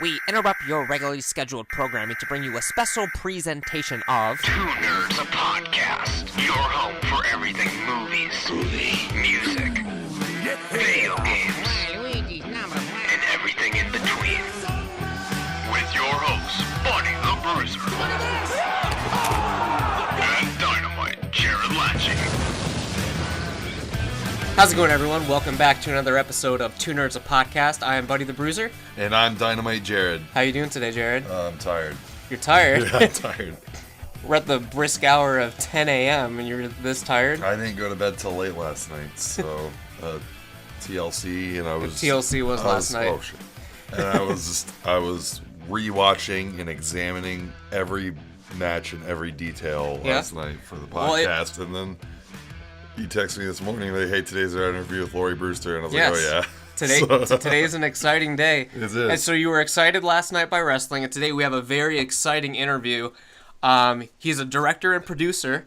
we interrupt your regularly scheduled programming to bring you a special presentation of Two Nerds, a podcast. Your home for everything movies, music, video games, and everything in between. With your hosts, Buddy the Bruiser and Dynamite Jared Latching. How's it going, everyone? Welcome back to another episode of Two Nerds, a podcast. I am Buddy the Bruiser. And I'm Dynamite Jared. How you doing today, Jared? I'm tired. You're tired? Yeah, I'm tired. We're at the brisk hour of 10 a.m. and you're this tired? I didn't go to bed till late last night, so TLC, and I was... TLC was last night. Oh, shit. And I was rewatching and examining every match and every detail last night for the podcast, and then you texted me this morning, like, hey, today's our interview with Lawrie Brewster, and I was like, oh yeah. Today's an exciting day. It is. And so you were excited last night by wrestling, and today we have a very exciting interview. He's a director and producer,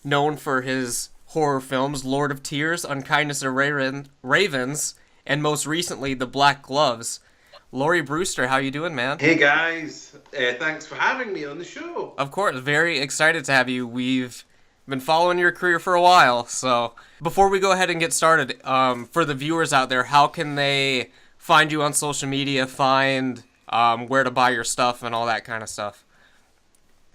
known for his horror films, Lord of Tears, Unkindness of Ravens, and most recently, The Black Gloves. Lawrie Brewster, how you doing, man? Hey guys, thanks for having me on the show. Of course, very excited to have you. We've been following your career for a while, so before we go ahead and get started, for the viewers out there, how can they find you on social media, find where to buy your stuff and all that kind of stuff?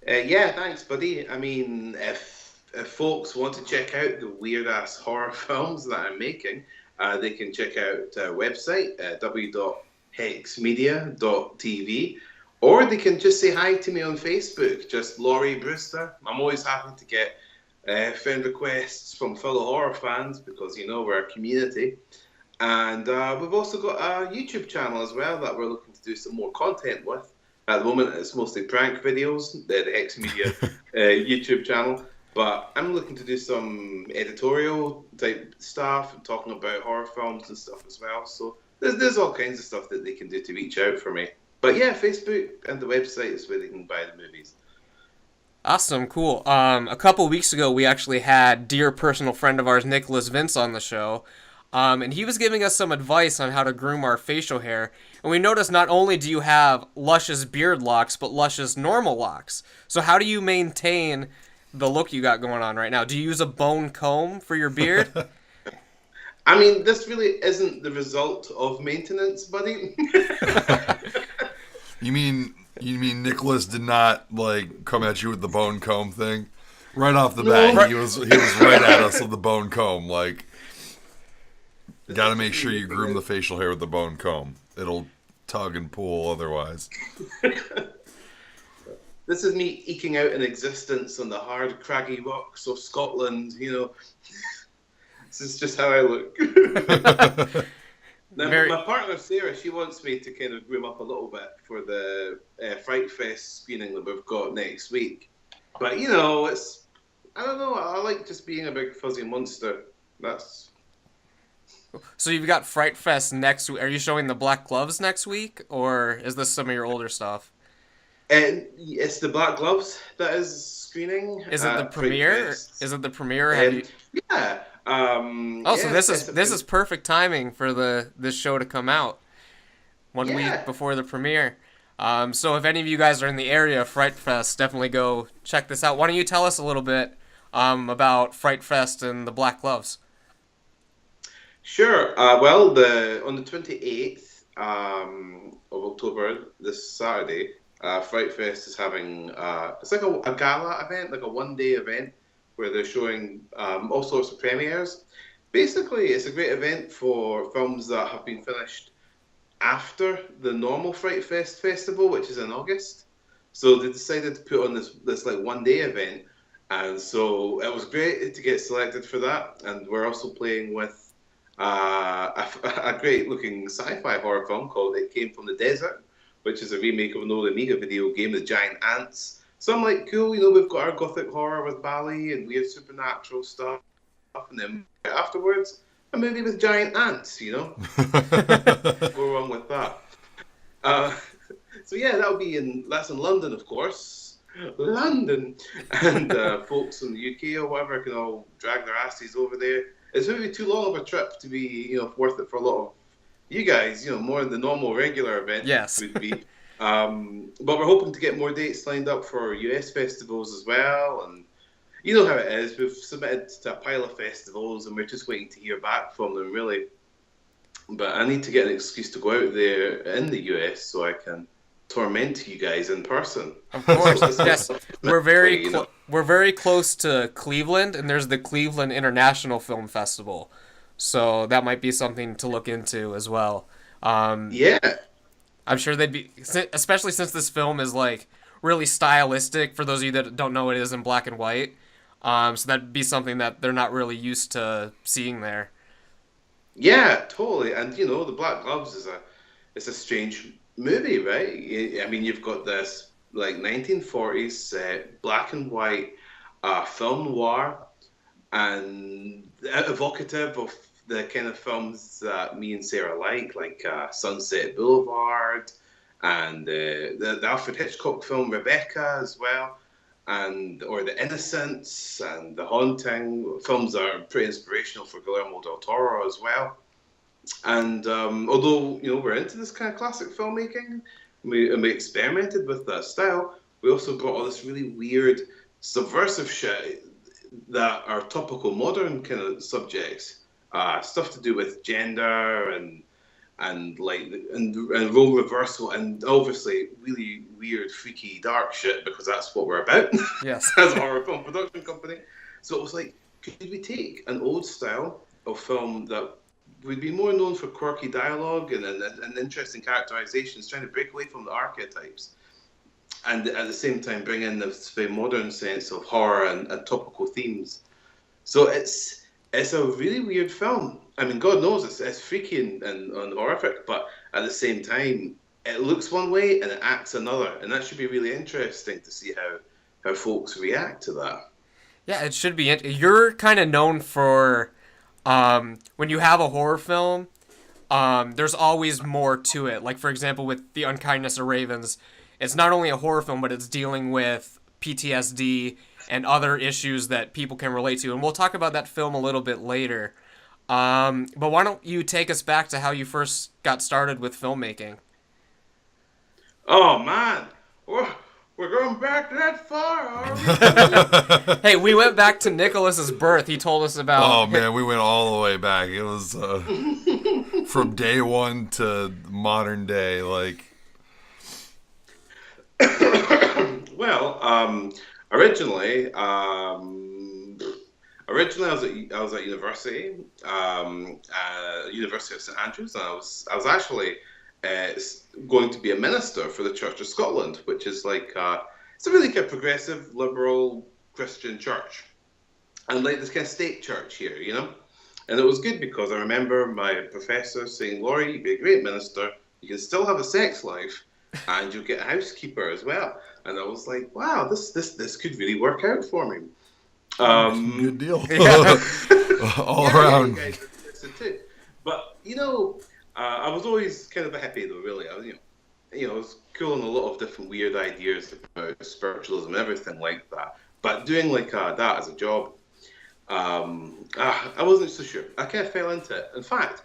Yeah, thanks, buddy. I mean, if folks want to check out the weird-ass horror films that I'm making, they can check out our website, www.hexmedia.tv, or they can just say hi to me on Facebook, just Lawrie Brewster. I'm always happy to get friend requests from fellow horror fans because, you know, we're a community. And we've also got a YouTube channel as well that we're looking to do some more content with. At the moment, it's mostly prank videos, the Hex Media YouTube channel. But I'm looking to do some editorial type stuff and talking about horror films and stuff as well. So there's all kinds of stuff that they can do to reach out for me. But yeah, Facebook and the website is where they can buy the movies. Awesome, cool. A couple weeks ago, we actually had dear personal friend of ours, Nicholas Vince, on the show. And he was giving us some advice on how to groom our facial hair. And we noticed not only do you have luscious beard locks, but luscious normal locks. So how do you maintain the look you got going on right now? Do you use a bone comb for your beard? I mean, this really isn't the result of maintenance, buddy. You mean Nicholas did not, like, come at you with the bone comb thing? Right off the bat, he was right at us with the bone comb, like... Got to make sure you groom the facial hair with the bone comb. It'll tug and pull otherwise. This is me eking out an existence on the hard, craggy rocks of Scotland, you know. This is just how I look. Now, my partner, Sarah, she wants me to kind of groom up a little bit for the Fright Fest screening that we've got next week. But, you know, I don't know, I like just being a big fuzzy monster. So you've got Fright Fest next week. Are you showing the Black Gloves next week, or is this some of your older stuff? And it's the Black Gloves that is screening. Is it the premiere? Is it the premiere? Yeah. So this is perfect timing for this show to come out 1 week before the premiere. So if any of you guys are in the area of Fright Fest, definitely go check this out. Why don't you tell us a little bit about Fright Fest and the Black Gloves? Sure. Well, on the 28th of October, this Saturday, Fright Fest is having it's like a gala event, like a one-day event where they're showing all sorts of premieres. Basically, it's a great event for films that have been finished after the normal Fright Fest festival, which is in August. So they decided to put on this like one-day event, and so it was great to get selected for that. And we're also playing with a great-looking sci-fi horror film called It Came from the Desert, which is a remake of an old Amiga video game, The Giant Ants. So I'm like, cool, you know, we've got our gothic horror with Bali and weird supernatural stuff, and then afterwards, a movie with giant ants, you know? Go wrong with that. So yeah, that's in London, of course. London! And folks in the UK or whatever can all drag their asses over there. It's going to be too long of a trip to be, you know, worth it for a lot of you guys, more than the normal regular event Yes. would be. But we're hoping to get more dates lined up for US festivals as well. And you know how it is. We've submitted to a pile of festivals and we're just waiting to hear back from them, really. But I need to get an excuse to go out there in the US so I can torment you guys in person. Of course, yes. We're very You know. we're very close to Cleveland, and there's the Cleveland International Film Festival, so that might be something to look into as well. Yeah. I'm sure they'd be, especially since this film is like really stylistic. For those of you that don't know, it is in black and white, so that'd be something that they're not really used to seeing there. Yeah, totally. And the Black Gloves is it's a strange movie, right? I mean, you've got this like 1940s black and white film noir, and evocative of the kind of films that me and Sarah like Sunset Boulevard, and the Alfred Hitchcock film Rebecca as well, or The Innocents and The Haunting. Films that are pretty inspirational for Guillermo del Toro as well. And although we're into this kind of classic filmmaking, we experimented with that style. We also brought all this really weird, subversive shit that are topical modern kind of subjects, stuff to do with gender and role reversal, and obviously really weird, freaky, dark shit, because that's what we're about. Yes. As a horror film production company. So it was like, could we take an old style of film that would be more known for quirky dialogue and interesting characterizations, trying to break away from the archetypes, and at the same time bring in this very modern sense of horror and topical themes. So it's a really weird film. I mean, God knows it's freaky and horrific, but at the same time, it looks one way and it acts another, and that should be really interesting to see how folks react to that. Yeah, it should be. You're kind of known for when you have a horror film, there's always more to it. Like, for example, with The Unkindness of Ravens, it's not only a horror film, but it's dealing with PTSD and other issues that people can relate to. And we'll talk about that film a little bit later. But why don't you take us back to how you first got started with filmmaking? Oh, man. We're going back that far, are we? Hey, we went back to Nicholas's birth. He told us about... Oh, man, we went all the way back. It was from day one to modern day, like... Well, originally I was at university, University of St Andrews, and I was actually going to be a minister for the Church of Scotland, which is like it's a really kind of progressive, liberal Christian church, and like this kind of state church here, And it was good because I remember my professor saying, "Lawrie, you'd be a great minister. You can still have a sex life, and you'll get a housekeeper as well." And I was like, "Wow, this could really work out for me." Good deal. All Yeah, around. you guys listen too. But I was always kind of a hippie though. Really, I was cool on a lot of different weird ideas about spiritualism and everything like that. But doing like that as a job, I wasn't so sure. I kind of fell into it. In fact,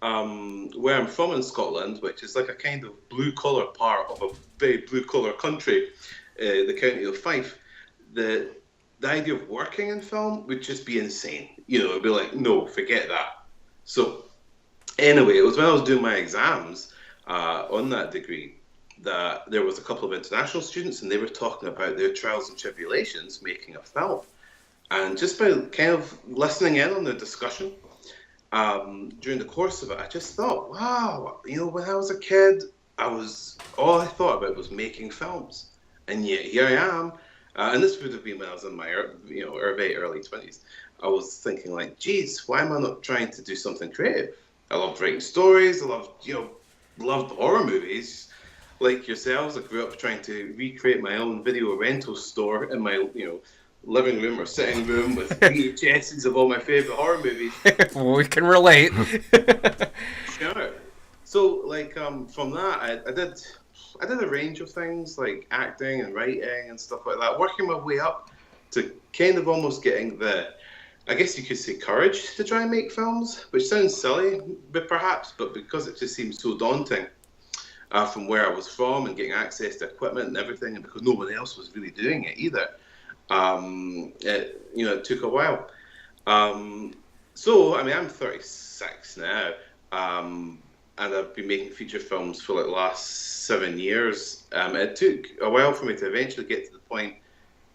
where I'm from in Scotland, which is like a kind of blue-collar part of a very blue-collar country, the county of Fife, the idea of working in film would just be insane. It'd be like, no, forget that. So anyway, it was when I was doing my exams on that degree that there was a couple of international students, and they were talking about their trials and tribulations making a film. And just by kind of listening in on their discussion, during the course of it, I just thought, wow, when I was a kid, all I thought about was making films, and yet here I am, and this would have been when I was in my very early 20s. I was thinking like, geez, why am I not trying to do something creative? I loved writing stories. I loved horror movies, like yourselves. I grew up trying to recreate my own video rental store in my living room or sitting room with VHSs of all my favorite horror movies. Well, we can relate. Sure. So, from that, I did a range of things like acting and writing and stuff like that, working my way up to kind of almost getting the I guess you could say, courage to try and make films, which sounds silly, but perhaps, but because it just seems so daunting from where I was from and getting access to equipment and everything, and because no one else was really doing it either, it took a while. So, I mean, I'm 36 now, and I've been making feature films for like the last 7 years. It took a while for me to eventually get to the point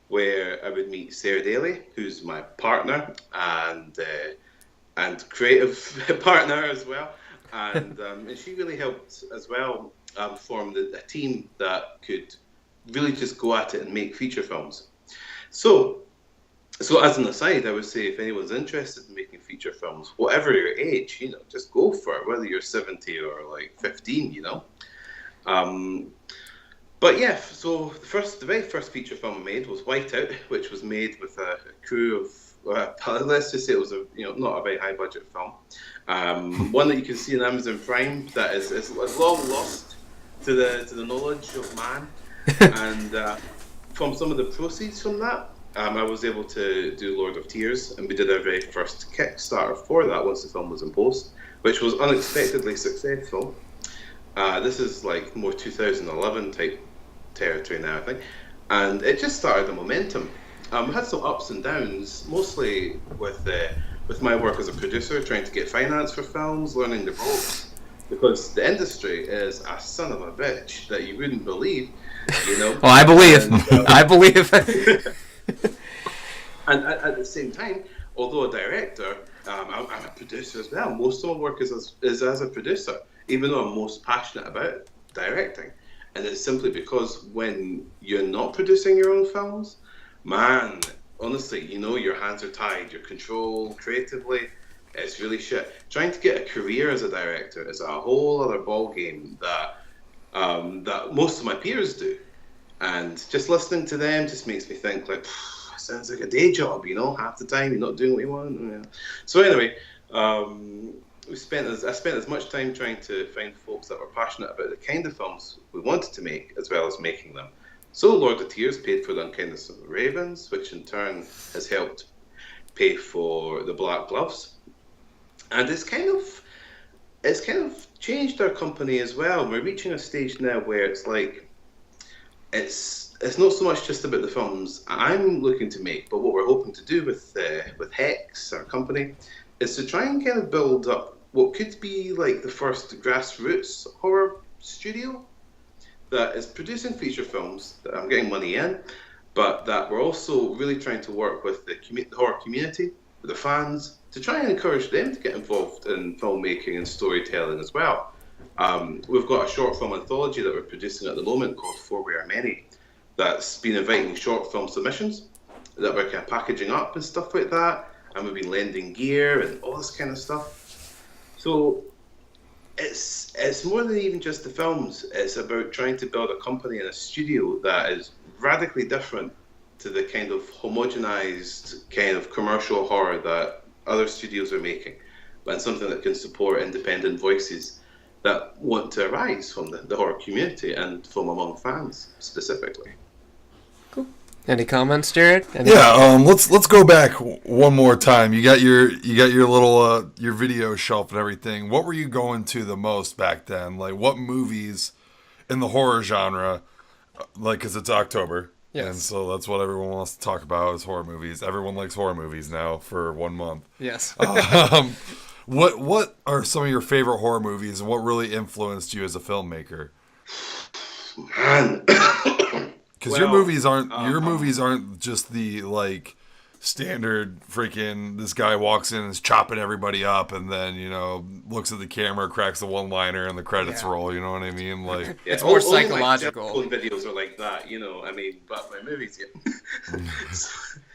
where I would meet Sarah Daly, who's my partner and creative partner as well, and she really helped as well form a team that could really just go at it and make feature films. So as an aside, I would say if anyone's interested in making feature films, whatever your age, just go for it, whether you're 70 or like 15, But yeah, so the very first feature film I made was Whiteout, which was made with a crew of, let's just say it was not a very high budget film. One that you can see on Amazon Prime that is long lost to the knowledge of man, and from some of the proceeds from that, I was able to do Lord of Tears, and we did our very first Kickstarter for that once the film was in post, which was unexpectedly successful. This is like more 2011 type territory now, I think, and it just started the momentum. We had some ups and downs, mostly with my work as a producer, trying to get finance for films, learning the ropes, because the industry is a son of a bitch that you wouldn't believe, Well, I believe. I believe. And at the same time, although a director, I'm a producer as well. Most of my work is as a producer, even though I'm most passionate about directing. And it's simply because when you're not producing your own films, man, honestly, your hands are tied. Your control creatively, it's really shit. Trying to get a career as a director is a whole other ball game that most of my peers do. And just listening to them just makes me think like, sounds like a day job, half the time you're not doing what you want. Yeah. So anyway, I spent as much time trying to find folks that were passionate about the kind of films we wanted to make, as well as making them. So Lord of Tears paid for the Unkindness of the Ravens, which in turn has helped pay for the Black Gloves, and it's kind of changed our company as well. We're reaching a stage now where it's like it's not so much just about the films I'm looking to make, but what we're hoping to do with Hex, our company, is to try and kind of build up what could be like the first grassroots horror studio that is producing feature films that I'm getting money in, but that we're also really trying to work with the horror community, with the fans, to try and encourage them to get involved in filmmaking and storytelling as well. We've got a short film anthology that we're producing at the moment called For We Are Many, that's been inviting short film submissions that we're kind of packaging up and stuff like that, and we've been lending gear and all this kind of stuff. So it's more than even just the films. It's about trying to build a company and a studio that is radically different to the kind of homogenized kind of commercial horror that other studios are making, but something that can support independent voices that want to arise from the horror community and from among fans specifically. Cool. Any comments, Jared? Let's go back one more time. You got your little your video shelf and everything. What were you going to the most back then? Like, what movies in the horror genre? Like, because it's October, yes, and so that's what everyone wants to talk about is horror movies. Everyone likes horror movies now for 1 month. Yes. What are some of your favorite horror movies, and what really influenced you as a filmmaker? Man. Because your movies aren't just the like standard freaking this guy walks in and is chopping everybody up and then looks at the camera, cracks the one-liner, and the credits roll. You know what I mean? Like it's more psychological. Only my videos are like that, I mean, but my movies,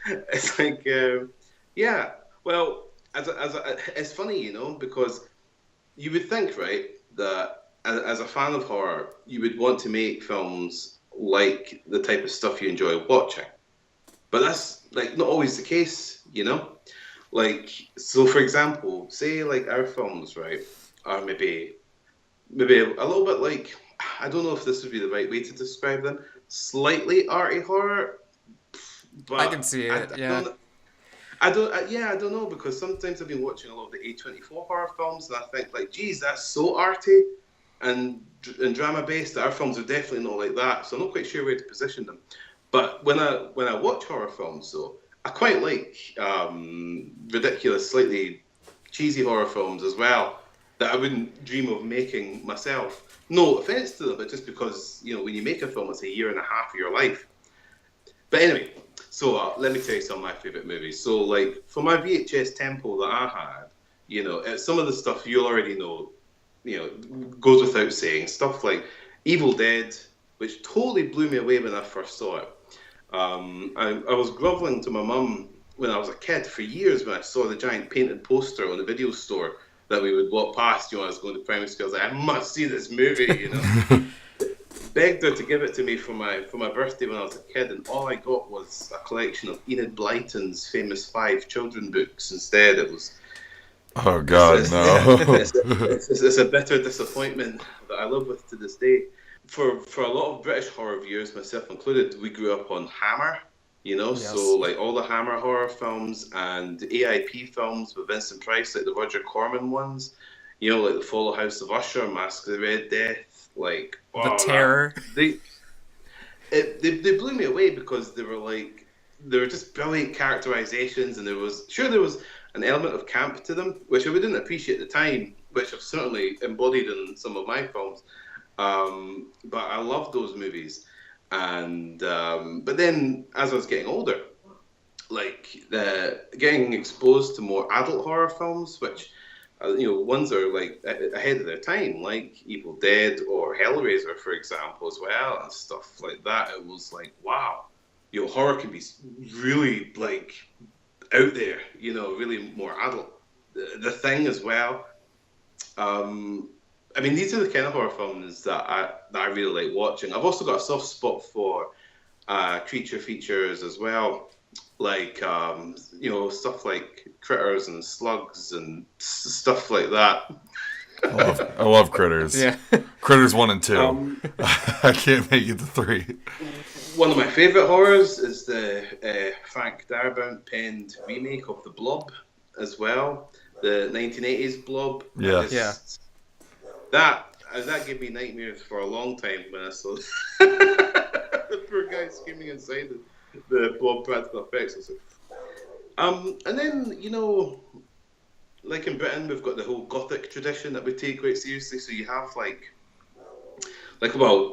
it's like, yeah. Well, it's funny, because you would think, right, that as a fan of horror, you would want to make films like the type of stuff you enjoy watching, but that's like not always the case, like, so for example, say like our films, right, are maybe a little bit like, I don't know if this would be the right way to describe them, slightly arty horror, but I can see it. I don't know, because sometimes I've been watching a lot of the A24 horror films, and I think like, geez, that's so arty and drama based. Our films are definitely not like that, so I'm not quite sure where to position them. But when I watch horror films, though, I quite like ridiculous, slightly cheesy horror films as well that I wouldn't dream of making myself. No offense to them, but just because, when you make a film, it's a year and a half of your life. But anyway, so let me tell you some of my favorite movies. So, like, for my VHS tempo that I had, some of the stuff you'll already know, goes without saying. Stuff like Evil Dead, which totally blew me away when I first saw it. I was groveling to my mum when I was a kid for years when I saw the giant painted poster on the video store that we would walk past. I was going to primary school. I was like, I must see this movie. Begged her to give it to me for my birthday when I was a kid, and all I got was a collection of Enid Blyton's famous 5 children books. Instead, it was. Oh God, no! It's a bitter disappointment that I live with to this day. For a lot of British horror viewers, myself included, we grew up on Hammer, Yes. so like all the Hammer horror films and the AIP films with Vincent Price, like the Roger Corman ones, like The Full House of Usher, Mask of the Red Death, like The Terror. They blew me away because they were just brilliant characterizations, and there was an element of camp to them, which I didn't appreciate at the time, which I've certainly embodied in some of my films. But I loved those movies, and but then as I was getting older, like getting exposed to more adult horror films, which ones are like ahead of their time, like Evil Dead or Hellraiser, for example, as well, and stuff like that. It was like, wow, horror can be really like out there, really more adult. The Thing as well. I mean, these are the kind of horror films that I really like watching. I've also got a soft spot for creature features as well, like stuff like Critters and Slugs and stuff like that. I love Critters. Yeah. Critters 1 and 2. I can't make it to 3. One of my favourite horrors is the Frank Darabont penned remake of The Blob as well, the 1980s Blob. Yeah. Yeah. That gave me nightmares for a long time when I saw the poor guy screaming inside the Blob practical effects. And then, like in Britain, we've got the whole Gothic tradition that we take quite seriously. So you have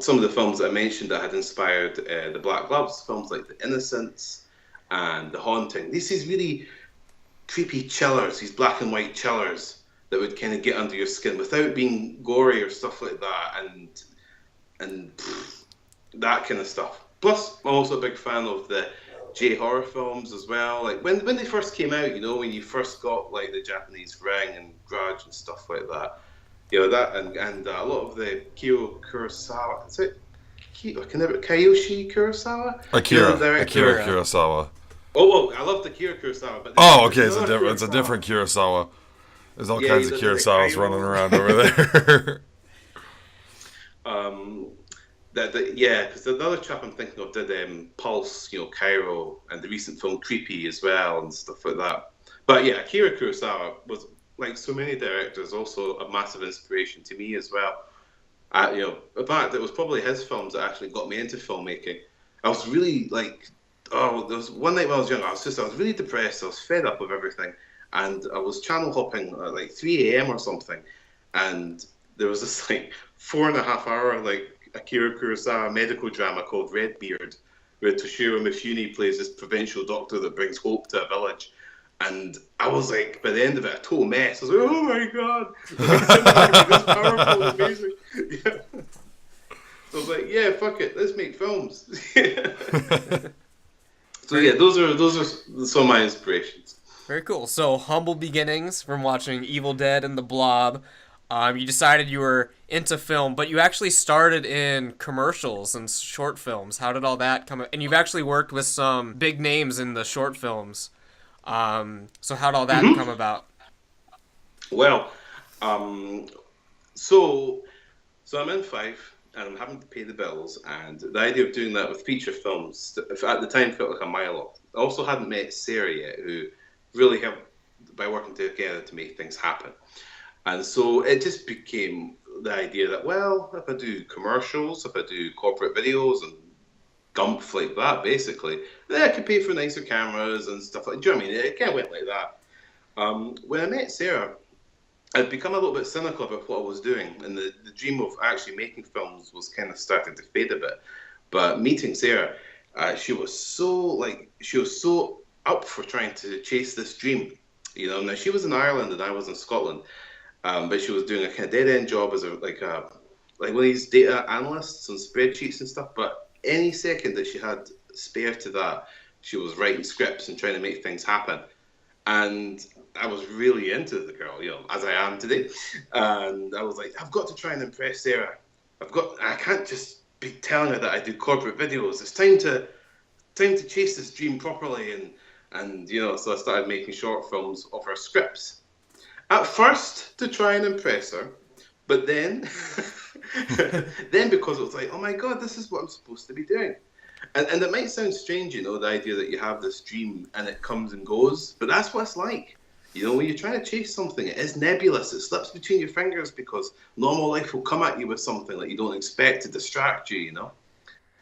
some of the films that I mentioned that had inspired the Black Gloves, films like The Innocents and The Haunting. These really creepy chillers, these black and white chillers that would kind of get under your skin without being gory or stuff like that, and that kind of stuff. Plus, I'm also a big fan of the J-horror films as well. Like when they first came out, when you first got like the Japanese Ring and Grudge and stuff like that. That and a lot of the Kyo Kurosawa. Is it Kiyoshi Kurosawa? Akira Kurosawa. Oh, I love the Akira Kurosawa. But okay, it's a different Kurosawa. There's all kinds of Kurosawas running around over there. Because the other chap I'm thinking of did Pulse, Cairo, and the recent film Creepy as well, and stuff like that. But yeah, Akira Kurosawa was, like so many directors, also a massive inspiration to me as well. In fact, it was probably his films that actually got me into filmmaking. I was really there was one night when I was young, I was really depressed. I was fed up with everything. And I was channel hopping at like 3 a.m. or something, and there was this 4.5 hour Akira Kurosawa medical drama called Redbeard, where Toshiro Mifune plays this provincial doctor that brings hope to a village. And I was like, by the end of it, a total mess. I was like, oh my god, this powerful, amazing. Yeah. So I was like, yeah, fuck it, let's make films. So yeah, those are some of my inspirations. Very cool. So, humble beginnings from watching Evil Dead and The Blob. You decided you were into film, but you actually started in commercials and short films. How did all that come? And you've actually worked with some big names in the short films. So how did all that come about? Well, so I'm in Fife and I'm having to pay the bills, and the idea of doing that with feature films at the time felt like a mile off. I also hadn't met Sarah yet, who really help by working together to make things happen. And so it just became the idea that, well, if I do commercials, if I do corporate videos and gumph like that, basically, then I could pay for nicer cameras and stuff like that. Do you know what I mean? It kind of went like that. When I met Sarah, I'd become a little bit cynical about what I was doing, and the dream of actually making films was kind of starting to fade a bit. But meeting Sarah, she was so up for trying to chase this dream. You know, now she was in Ireland and I was in Scotland, but she was doing a kind of dead end job as like one of these data analysts on spreadsheets and stuff. But any second that she had spare to that, she was writing scripts and trying to make things happen. And I was really into the girl, you know, as I am today. And I was like, I've got to try and impress Sarah. I can't just be telling her that I do corporate videos. It's time to chase this dream properly. And you know, so I started making short films of her scripts. At first to try and impress her, but then, then because it was like, oh my God, this is what I'm supposed to be doing. And it might sound strange, you know, the idea that you have this dream and it comes and goes, but that's what it's like. You know, when you're trying to chase something, it is nebulous. It slips between your fingers because normal life will come at you with something that you don't expect to distract you, you know.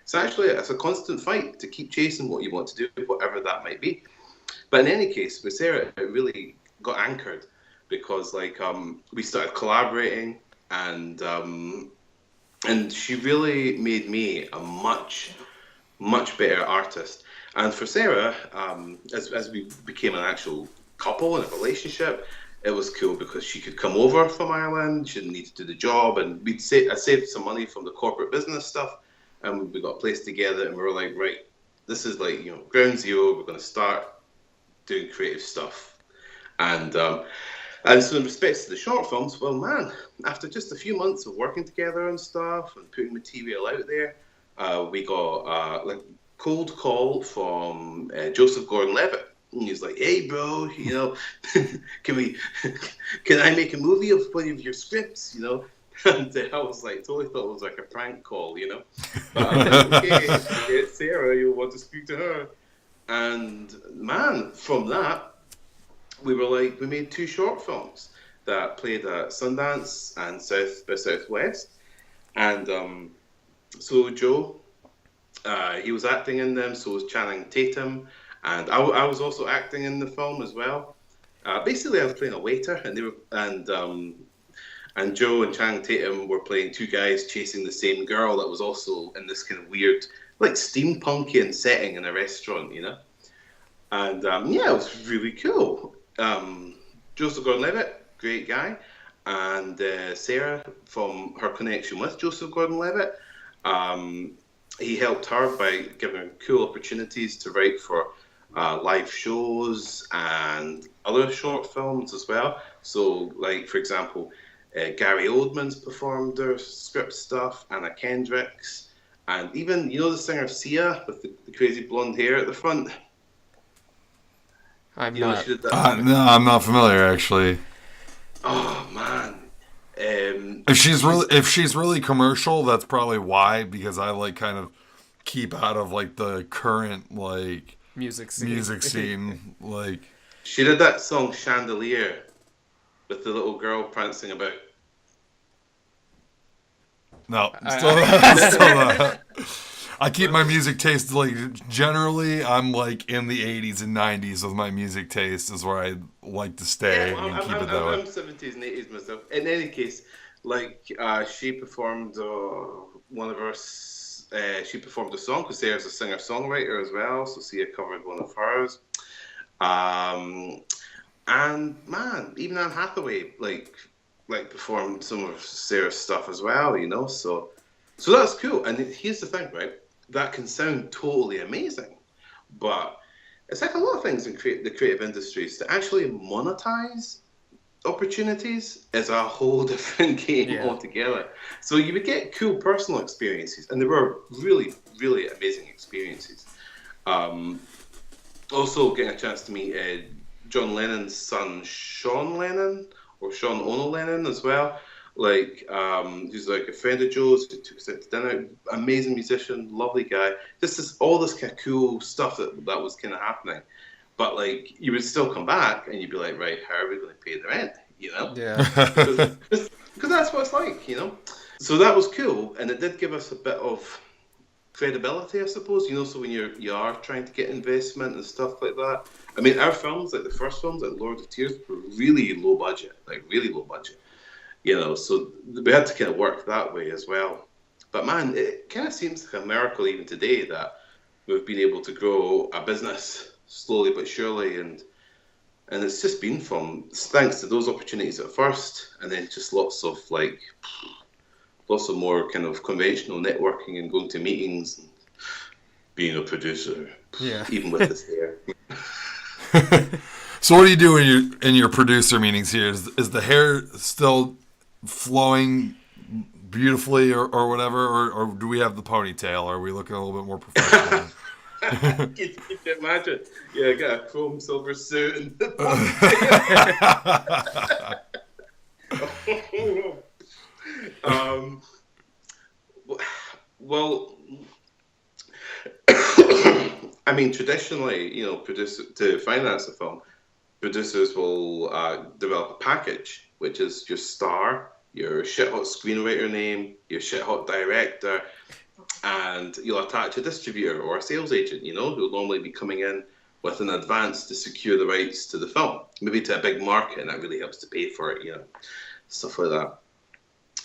So actually, it's a constant fight to keep chasing what you want to do, whatever that might be. But in any case, with Sarah, it really got anchored because, like, we started collaborating, and she really made me a much better artist. And for Sarah, as we became an actual couple in a relationship, it was cool because she could come over from Ireland. She didn't need to do the job, and I saved some money from the corporate business stuff, and we got placed together, and we were like, right, this is like, you know, ground zero. We're going to start doing creative stuff. And so in respects to the short films, well, man, after just a few months of working together and stuff and putting material out there, we got like cold call from Joseph Gordon-Levitt. And he's like, hey, bro, you know, can I make a movie of one of your scripts, you know? And I was like, totally thought it was like a prank call, you know? But I was like, okay, it's Sarah, you'll want to speak to her. And man, from that, we made 2 short films that played at Sundance and South by Southwest. And so Joe, he was acting in them, so was Channing Tatum. And I was also acting in the film as well. Basically, I was playing a waiter, and and Joe and Channing Tatum were playing 2 guys chasing the same girl that was also in this kind of weird, like steampunkian setting in a restaurant, you know. And yeah, it was really cool. Joseph Gordon-Levitt, great guy, and Sarah, from her connection with Joseph Gordon-Levitt, he helped her by giving her cool opportunities to write for live shows and other short films as well. So, like, for example, Gary Oldman's performed their script stuff, Anna Kendrick's, and even, you know, the singer Sia with the crazy blonde hair at the front? I'm You know, not. she did that. No, I'm not familiar actually. Oh, man. If she's really commercial, that's probably why, because I like kind of keep out of like the current like Music scene. like She did that song Chandelier with the little girl prancing about. no, still not. I keep my music taste, like, generally I'm like in the 80s and 90s with my music taste is where I like to stay Yeah, well, and keep it that way. I'm 70s and 80s myself. In any case, like, she performed one of her. She performed a song because Sarah's a singer-songwriter as well, so Sia covered one of hers. And man, even Anne Hathaway like performed some of Sarah's stuff as well, you know. So that's cool. And here's the thing, right? That can sound totally amazing, but it's like a lot of things in the creative industries, to actually monetize opportunities is a whole different game altogether. So you would get cool personal experiences, and they were really, really amazing experiences. Also getting a chance to meet John Lennon's son, Sean Lennon, or Sean Ono Lennon as well. Like, who's like a friend of Joe's, who took us out to dinner. Amazing musician, lovely guy. All this kind of cool stuff that was kind of happening. But like, you would still come back and you'd be like, right, how are we going to pay the rent? Yeah. Because that's what it's like. So that was cool, and it did give us a bit of credibility, I suppose. So when you are trying to get investment and stuff like that. I mean, our films, like the first films, like Lord of Tears, were really low budget, like really low budget. So we had to kind of work that way as well. But man, it kind of seems like a miracle even today that we've been able to grow a business slowly but surely, and it's just been from thanks to those opportunities at first, and then just lots of more kind of conventional networking and going to meetings and being a producer. Yeah. Even with this hair. So what do you do in your producer meetings here? Is the hair still flowing beautifully or whatever, or do we have the ponytail? Are we looking a little bit more professional? Can you imagine? Yeah, I got a chrome silver suit and well, I mean, traditionally, to finance a film, producers will develop a package, which is your star, your shit-hot screenwriter name, your shit-hot director, and you'll attach a distributor or a sales agent, who'll normally be coming in with an advance to secure the rights to the film, maybe to a big market, and that really helps to pay for it, stuff like that.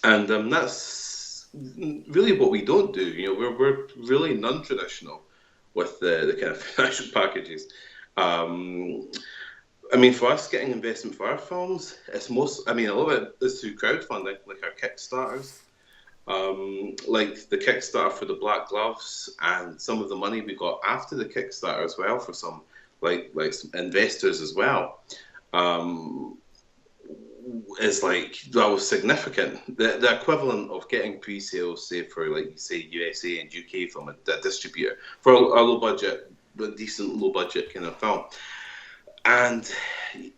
And that's really what we don't do. We're really non-traditional with the kind of financial packages. I mean, for us, getting investment for our films, a lot of it is through crowdfunding, like our Kickstarters. Like the Kickstarter for the Black Gloves, and some of the money we got after the Kickstarter as well for some like some investors as well, is that was significant. The equivalent of getting pre-sales, say for USA and UK from a distributor for a low budget, but decent low budget kind of film. And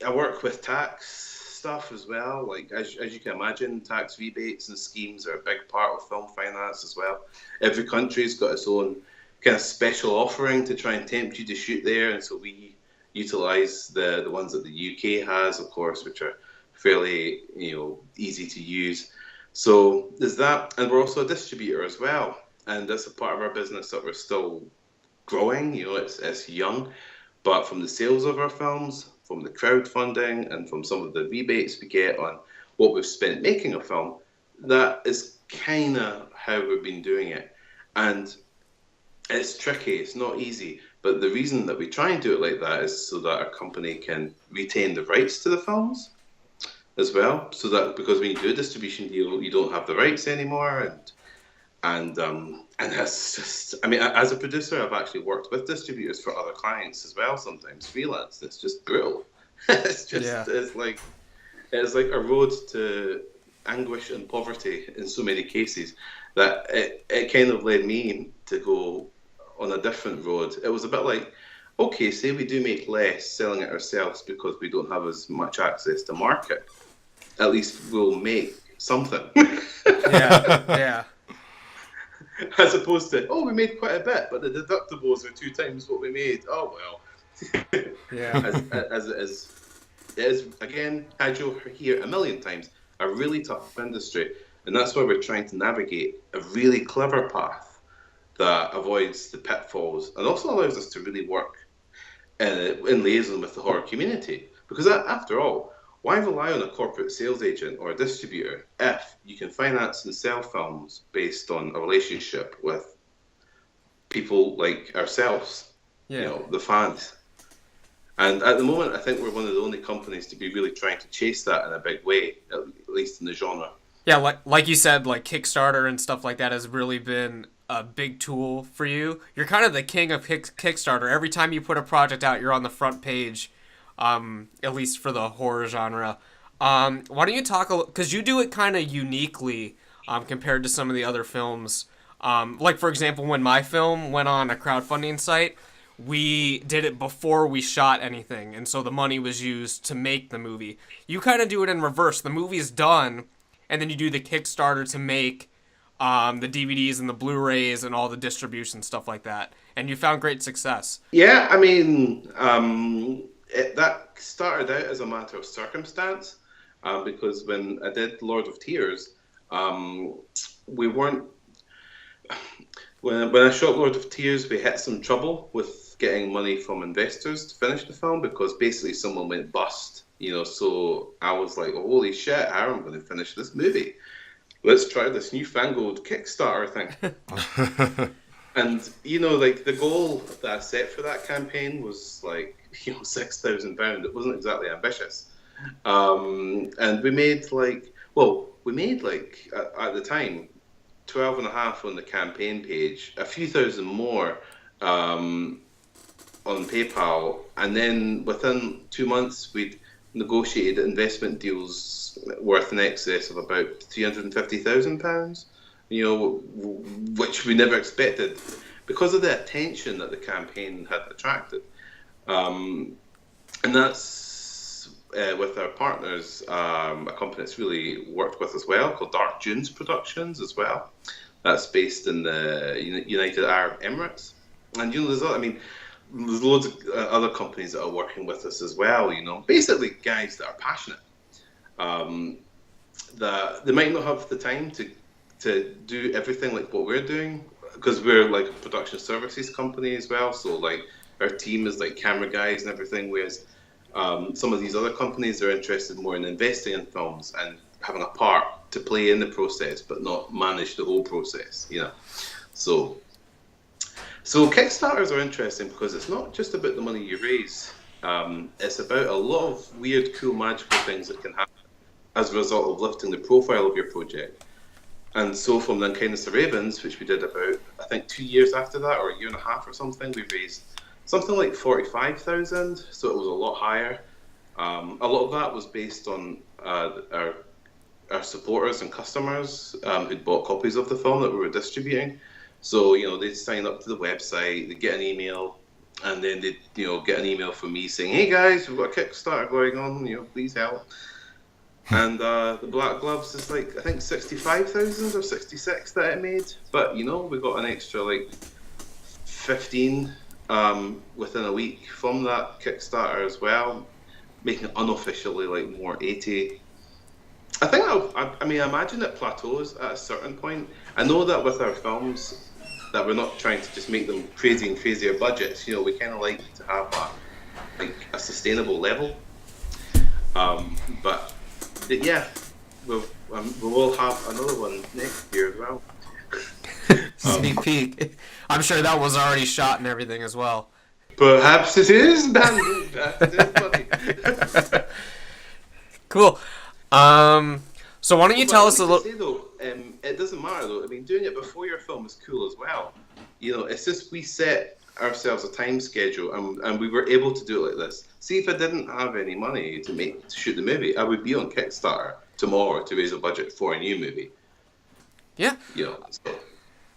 I work with tax stuff as well. Like as you can imagine, tax rebates and schemes are a big part of film finance as well. Every country's got its own kind of special offering to try and tempt you to shoot there, and so we utilize the ones that the UK has, of course, which are fairly easy to use. So there's that, and we're also a distributor as well, and that's a part of our business that we're still growing. It's young, but from the sales of our films, from the crowdfunding, and from some of the rebates we get on what we've spent making a film, that is kind of how we've been doing it. And it's tricky, it's not easy, but the reason that we try and do it like that is so that our company can retain the rights to the films as well, so that because when you do a distribution deal, you don't have the rights anymore, and that's just, I mean, as a producer, I've actually worked with distributors for other clients as well, sometimes freelance. It's just brutal. It's like a road to anguish and poverty in so many cases that it kind of led me to go on a different road. It was a bit like, okay, say we do make less selling it ourselves because we don't have as much access to market. At least we'll make something. Yeah. As opposed to, we made quite a bit, but the deductibles are 2 times what we made. Oh, well. Yeah. As it is, again, as you'll hear a million times, a really tough industry. And that's why we're trying to navigate a really clever path that avoids the pitfalls and also allows us to really work in liaison with the horror community. Because after all, why rely on a corporate sales agent or a distributor if you can finance and sell films based on a relationship with people like ourselves, the fans? And at the moment, I think we're one of the only companies to be really trying to chase that in a big way, at least in the genre. Yeah, like you said, like Kickstarter and stuff like that has really been a big tool for you. You're kind of the king of Kickstarter. Every time you put a project out, you're on the front page. At least for the horror genre. Why don't you talk because you do it kind of uniquely compared to some of the other films. Like, for example, when my film went on a crowdfunding site, we did it before we shot anything, and so the money was used to make the movie. You kind of do it in reverse. The movie's done, and then you do the Kickstarter to make the DVDs and the Blu-rays and all the distribution stuff like that, and you found great success. Yeah, I mean, that started out as a matter of circumstance, because when I did Lord of Tears, we weren't. When I shot Lord of Tears, we hit some trouble with getting money from investors to finish the film because basically someone went bust. So I was like, oh, holy shit, how am I going to finish this movie? Let's try this newfangled Kickstarter thing. And, like the goal that I set for that campaign was like, £6,000. It wasn't exactly ambitious. And we made at the time, 12.5 on the campaign page, a few thousand more on PayPal. And then within 2 months, we'd negotiated investment deals worth in excess of about £350,000. Which we never expected because of the attention that the campaign had attracted. And that's with our partners, a company that's really worked with as well, called Dark Dunes Productions as well. That's based in the United Arab Emirates. And there's loads of other companies that are working with us as well. Basically guys that are passionate. That they might not have the time to do everything like what we're doing because we're like a production services company as well. So like our team is like camera guys and everything, whereas some of these other companies are interested more in investing in films and having a part to play in the process, but not manage the whole process. So Kickstarters are interesting because it's not just about the money you raise. It's about a lot of weird, cool, magical things that can happen as a result of lifting the profile of your project. And so from the Unkindness of Ravens, which we did about, I think, 2 years after that, or a year and a half or something, we raised something like 45,000. So it was a lot higher. A lot of that was based on our supporters and customers who'd bought copies of the film that we were distributing. So, they'd sign up to the website, they'd get an email, and then they'd, get an email from me saying, hey guys, we've got a Kickstarter going on, please help. And the Black Gloves is like, I think 65,000 or 66 that it made. But, we got an extra like 15 within a week from that Kickstarter as well, making it unofficially like more 80. I think, I imagine it plateaus at a certain point. I know that with our films, that we're not trying to just make them crazy and crazier budgets. We kind of like to have a sustainable level. But yeah, we will have another one next year as well. Sneak peek. I'm sure that was already shot and everything as well. Perhaps it is, man. Perhaps it is, buddy. Cool. So why don't you tell us a little... It doesn't matter though. Doing it before your film is cool as well. It's just we set ourselves a time schedule and we were able to do it like this. See, if I didn't have any money to shoot the movie, I would be on Kickstarter tomorrow to raise a budget for a new movie. Yeah.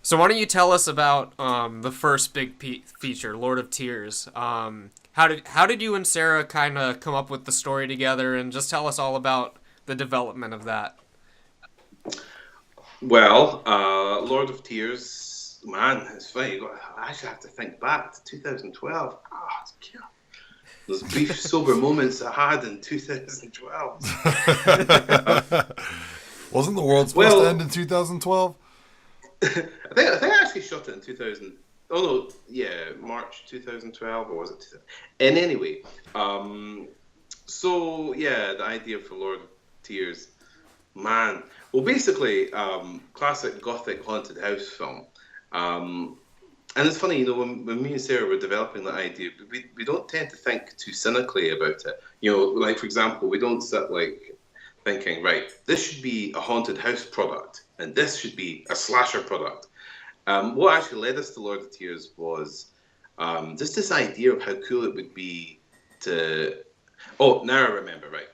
So why don't you tell us about the first big feature, Lord of Tears? How did you and Sarah kind of come up with the story together, and just tell us all about the development of that? Well, Lord of Tears, man, it's funny. I actually have to think back to 2012. Those brief sober moments I had in 2012. Wasn't the world supposed to end in 2012? I think I actually shot it in 2000. Oh no, yeah, March 2012, or was it? And anyway, so yeah, the idea for Lord of Tears, man. Well, basically, classic gothic haunted house film. And it's funny, when me and Sarah were developing that idea, we don't tend to think too cynically about it. Like for example, we don't sit like thinking, right, this should be a haunted house product, and this should be a slasher product. What actually led us to Lord of Tears was just this idea of how cool it would be to. Oh, now I remember. Right,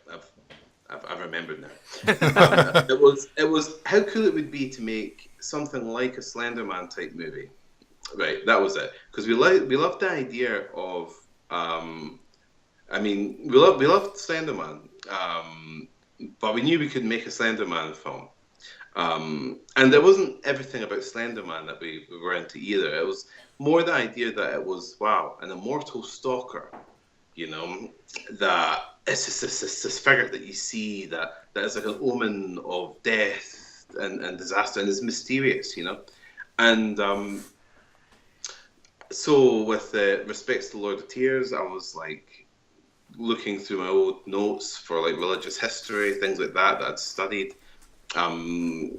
I've remembered now. It was how cool it would be to make something like a Slender Man type movie. Right, that was it. Because we loved the idea of. We loved Slender Man, but we knew we could make a Slender Man film. And there wasn't everything about Slender Man that we were into either. It was more the idea that it was, wow, an immortal stalker, you know, that it's just this figure that you see that is like an omen of death and disaster and is mysterious, you know. And so with respects to Lord of Tears, I was like looking through my old notes for like religious history, things like that I'd studied. Um,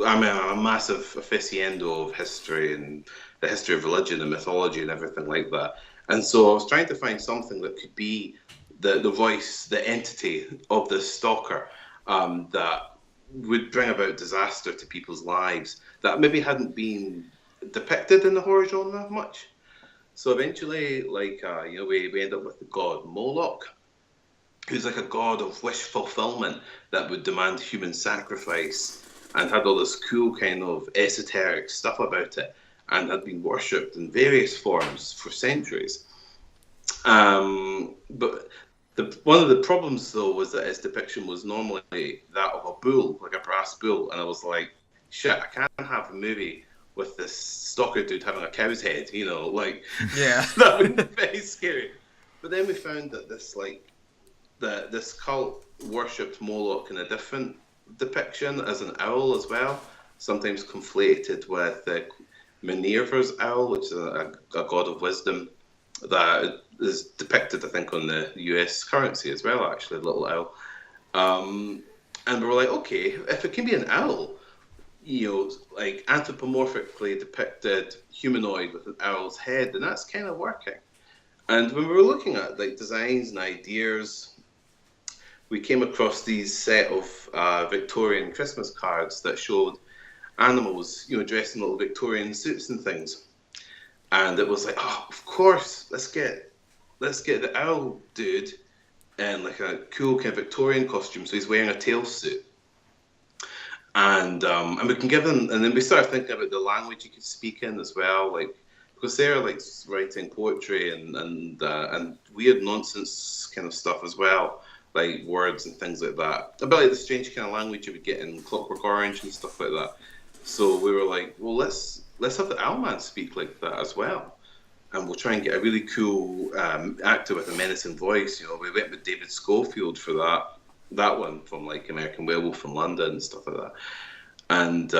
I'm a massive aficionado of history and the history of religion and mythology and everything like that. And so I was trying to find something that could be the voice, the entity of this stalker that would bring about disaster to people's lives that maybe hadn't been depicted in the horror genre much. So eventually, like, we end up with the god Moloch, who's like a god of wish fulfillment that would demand human sacrifice and had all this cool kind of esoteric stuff about it and had been worshipped in various forms for centuries. But one of the problems, though, was that his depiction was normally that of a bull, like a brass bull. And I was like, shit, I can't have a movie with this stalker dude having a cow's head, you know, like, Yeah. that would be very scary. But then we found that this cult worshipped Moloch in a different depiction as an owl as well, sometimes conflated with Minerva's owl, which is a god of wisdom that is depicted, I think, on the US currency as well, actually, little owl. And we were like, okay, if it can be an owl, you know, like anthropomorphically depicted humanoid with an owl's head, then that's kind of working. And when we were looking at like designs and ideas, we came across these set of Victorian Christmas cards that showed animals, you know, dressed in little Victorian suits and things. And it was like, oh, of course, let's get the owl dude in like a cool kind of Victorian costume. So he's wearing a tail suit. And we can give them, and then we started thinking about the language you could speak in as well, like, because they're like writing poetry and weird nonsense kind of stuff as well, like words and things like that. A bit like the strange kind of language you would get in Clockwork Orange and stuff like that. So we were like, well, let's have the Owlman speak like that as well, and we'll try and get a really cool actor with a menacing voice. You know, we went with David Schofield for that one from like American Werewolf in London and stuff like that, and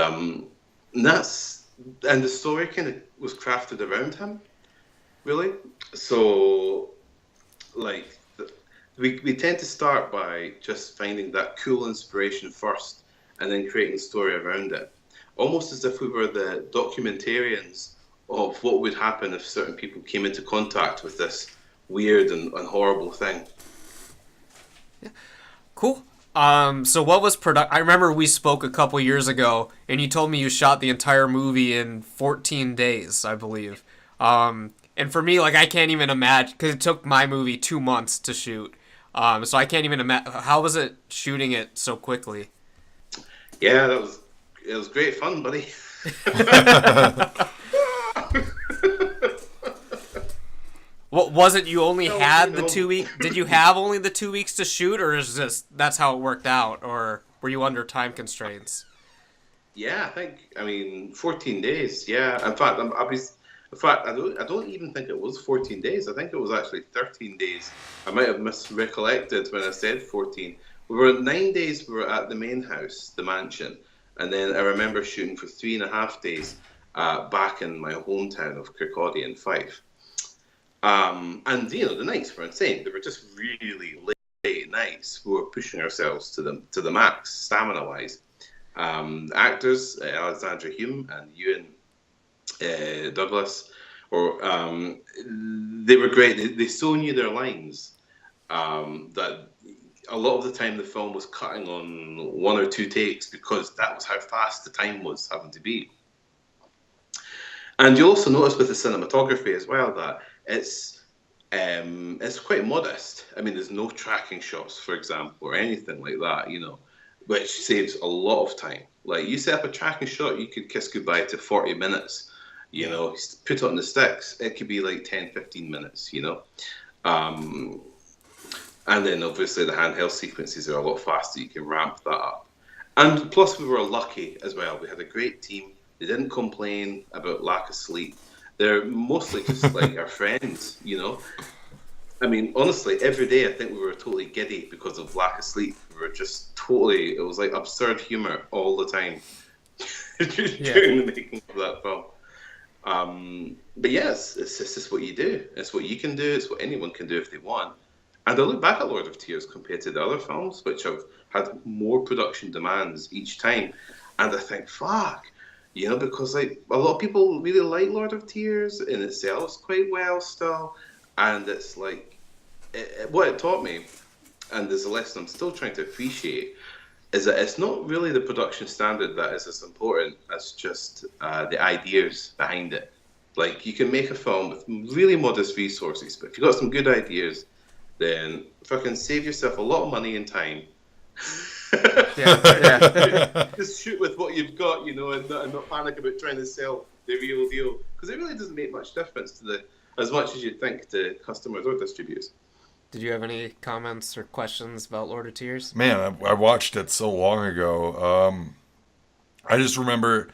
the story kind of was crafted around him, really. So, like, we tend to start by just finding that cool inspiration first, and then creating a story around it, almost as if we were the documentarians of what would happen if certain people came into contact with this weird and horrible thing. Cool. So what was I remember we spoke a couple years ago, and you told me you shot the entire movie in 14 days, I believe. And for me, like, I can't even imagine, because it took my movie 2 months to shoot. So I can't even imagine. How was it shooting it so quickly? Yeah, it was great fun, buddy. What was it? You only had the 2 weeks? Did you have only the 2 weeks to shoot, or is that's how it worked out, or were you under time constraints? Yeah, I mean, 14 days. Yeah, in fact, I don't even think it was 14 days. I think it was actually 13 days. I might have misrecollected when I said 14. We were 9 days. We were at the main house, the mansion, and then I remember shooting for 3.5 days back in my hometown of Kirkcaldy in Fife. And you know, the nights were insane. They were just really late nights. We were pushing ourselves to the max stamina wise. Actors Alexandra Hume and Ewan Douglas, they were great. They so knew their lines that a lot of the time the film was cutting on 1 or 2 takes because that was how fast the time was having to be. And you also notice with the cinematography as well that it's quite modest. I mean, there's no tracking shots, for example, or anything like that, you know, which saves a lot of time. Like, you set up a tracking shot, you could kiss goodbye to 40 minutes, you know, put it on the sticks, it could be like 10, 15 minutes, you know. And then obviously the handheld sequences are a lot faster, you can ramp that up. And plus, we were lucky as well. We had a great team. They didn't complain about lack of sleep. They're mostly just like our friends, you know. I mean, honestly, every day I think we were totally giddy because of lack of sleep. We were just totally, it was like absurd humor all the time during the making of that film. But yes, it's just what you do. It's what you can do. It's what anyone can do if they want. And I look back at Lord of Tears compared to the other films, which have had more production demands each time, and I think, fuck, you know, because like a lot of people really like Lord of Tears, and it sells quite well still, and it's like what it taught me, and there's a lesson I'm still trying to appreciate, is that it's not really the production standard that is as important as just the ideas behind it. Like, you can make a film with really modest resources, but if you've got some good ideas, then fucking save yourself a lot of money and time. Just shoot with what you've got, you know, and not panic about trying to sell the real deal, because it really doesn't make much difference to as much as you think to customers or distributors. Did you have any comments or questions about Lord of Tears? Man, I watched it so long ago. I just remember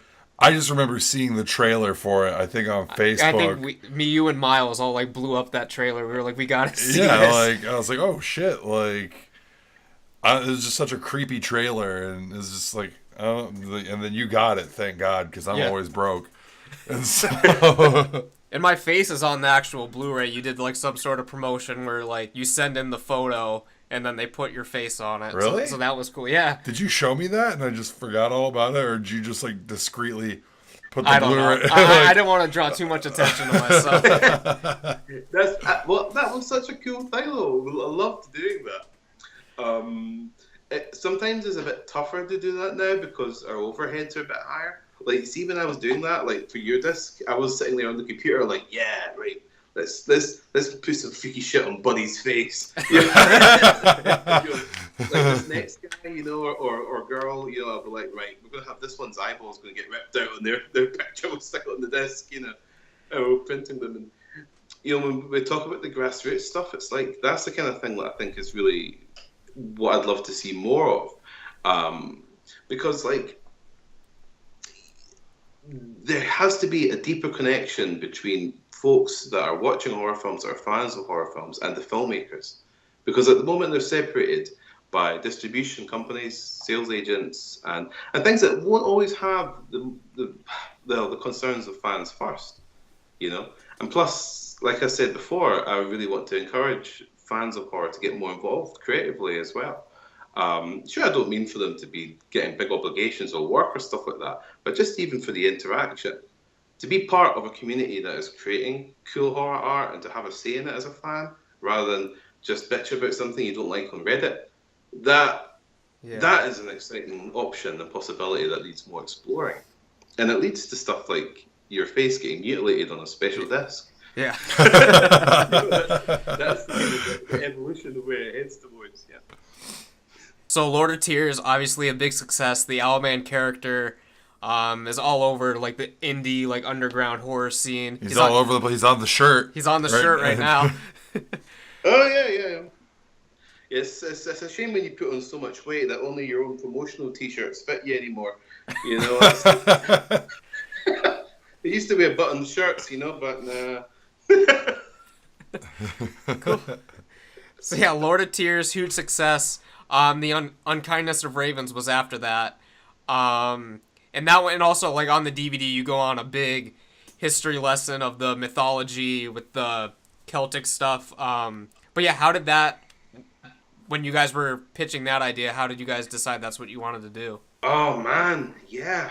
seeing the trailer for it. I think on Facebook. I think me, you, and Miles all like blew up that trailer. We were like, we gotta see this. Like I was like, oh shit! Like, it was just such a creepy trailer, and it's just like, oh, and then you got it, thank God, because I'm always broke, and so. And my face is on the actual Blu-ray. You did like some sort of promotion where like you send in the photo and then they put your face on it. Really? So that was cool. Yeah. Did you show me that and I just forgot all about it, or did you just like discreetly put the Blu-ray? I didn't want to draw too much attention to myself. That was such a cool title. I loved doing that. Sometimes it's a bit tougher to do that now because our overheads are a bit higher. Like, see, when I was doing that, like for your disc, I was sitting there on the computer, like, yeah, right, let's put some freaky shit on Buddy's face. You know? Like this next guy, you know, or girl, you know, I'll be like, right, we're gonna have this one's eyeballs gonna get ripped out, and their picture will stick on the disc, you know, and we're printing them. And you know, when we talk about the grassroots stuff, it's like that's the kind of thing that I think is really what I'd love to see more of, because like. There has to be a deeper connection between folks that are watching horror films, that are fans of horror films, and the filmmakers. Because at the moment they're separated by distribution companies, sales agents, and things that won't always have the concerns of fans first, you know? And plus, like I said before, I really want to encourage fans of horror to get more involved creatively as well. Sure, I don't mean for them to be getting big obligations or work or stuff like that, but just even for the interaction. To be part of a community that is creating cool horror art and to have a say in it as a fan, rather than just bitch about something you don't like on Reddit, that is an exciting option, a possibility that needs more exploring. And it leads to stuff like your face getting mutilated on a special disc. Yeah. That's the evolution of where it heads towards, yeah. So Lord of Tears, obviously a big success. The Owlman character is all over like the indie, like underground horror scene. He's all over the place. He's on the shirt. He's on the shirt right now. Oh yeah. It's a shame when you put on so much weight that only your own promotional T-shirts fit you anymore. You know, it used to be a button shirts, you know, but nah. Cool. So yeah, Lord of Tears, huge success. The Unkindness of Ravens was after that. And also like on the DVD you go on a big history lesson of the mythology with the Celtic stuff. But yeah, how did that, when you guys were pitching that idea, how did you guys decide that's what you wanted to do? Oh man, yeah.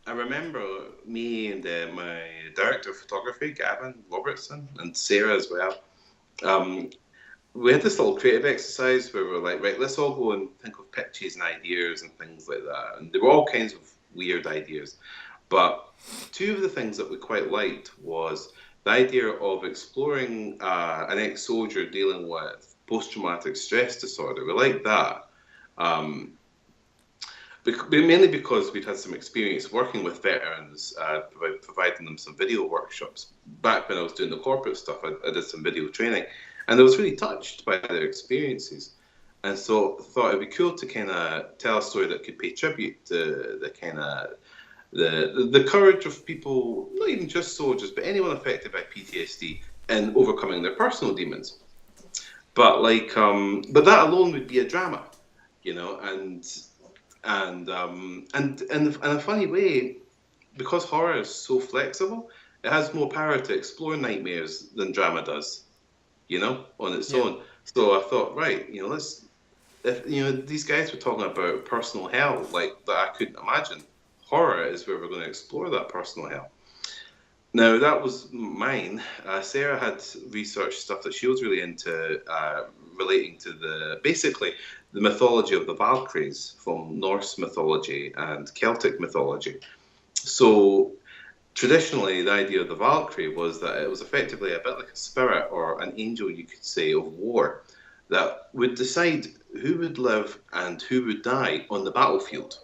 I remember me and my director of photography, Gavin Robertson, and Sarah as well. We had this little creative exercise where we were like, right, let's all go and think of pitches and ideas and things like that. And there were all kinds of weird ideas. But two of the things that we quite liked was the idea of exploring an ex-soldier dealing with post-traumatic stress disorder. We liked that. Mainly because we'd had some experience working with veterans, providing them some video workshops. Back when I was doing the corporate stuff, I did some video training. And I was really touched by their experiences. And so I thought it'd be cool to kind of tell a story that could pay tribute to the kind of the courage of people, not even just soldiers, but anyone affected by PTSD in overcoming their personal demons. But but that alone would be a drama, and in a funny way, because horror is so flexible, it has more power to explore nightmares than drama does, on its own. So I thought, right, these guys were talking about personal hell like that I couldn't imagine. Horror is where we're going to explore that personal hell. Now, that was mine. Sarah had researched stuff that she was really into, relating to basically the mythology of the Valkyries from Norse mythology and Celtic mythology. So, traditionally, the idea of the Valkyrie was that it was effectively a bit like a spirit or an angel, you could say, of war that would decide who would live and who would die on the battlefield.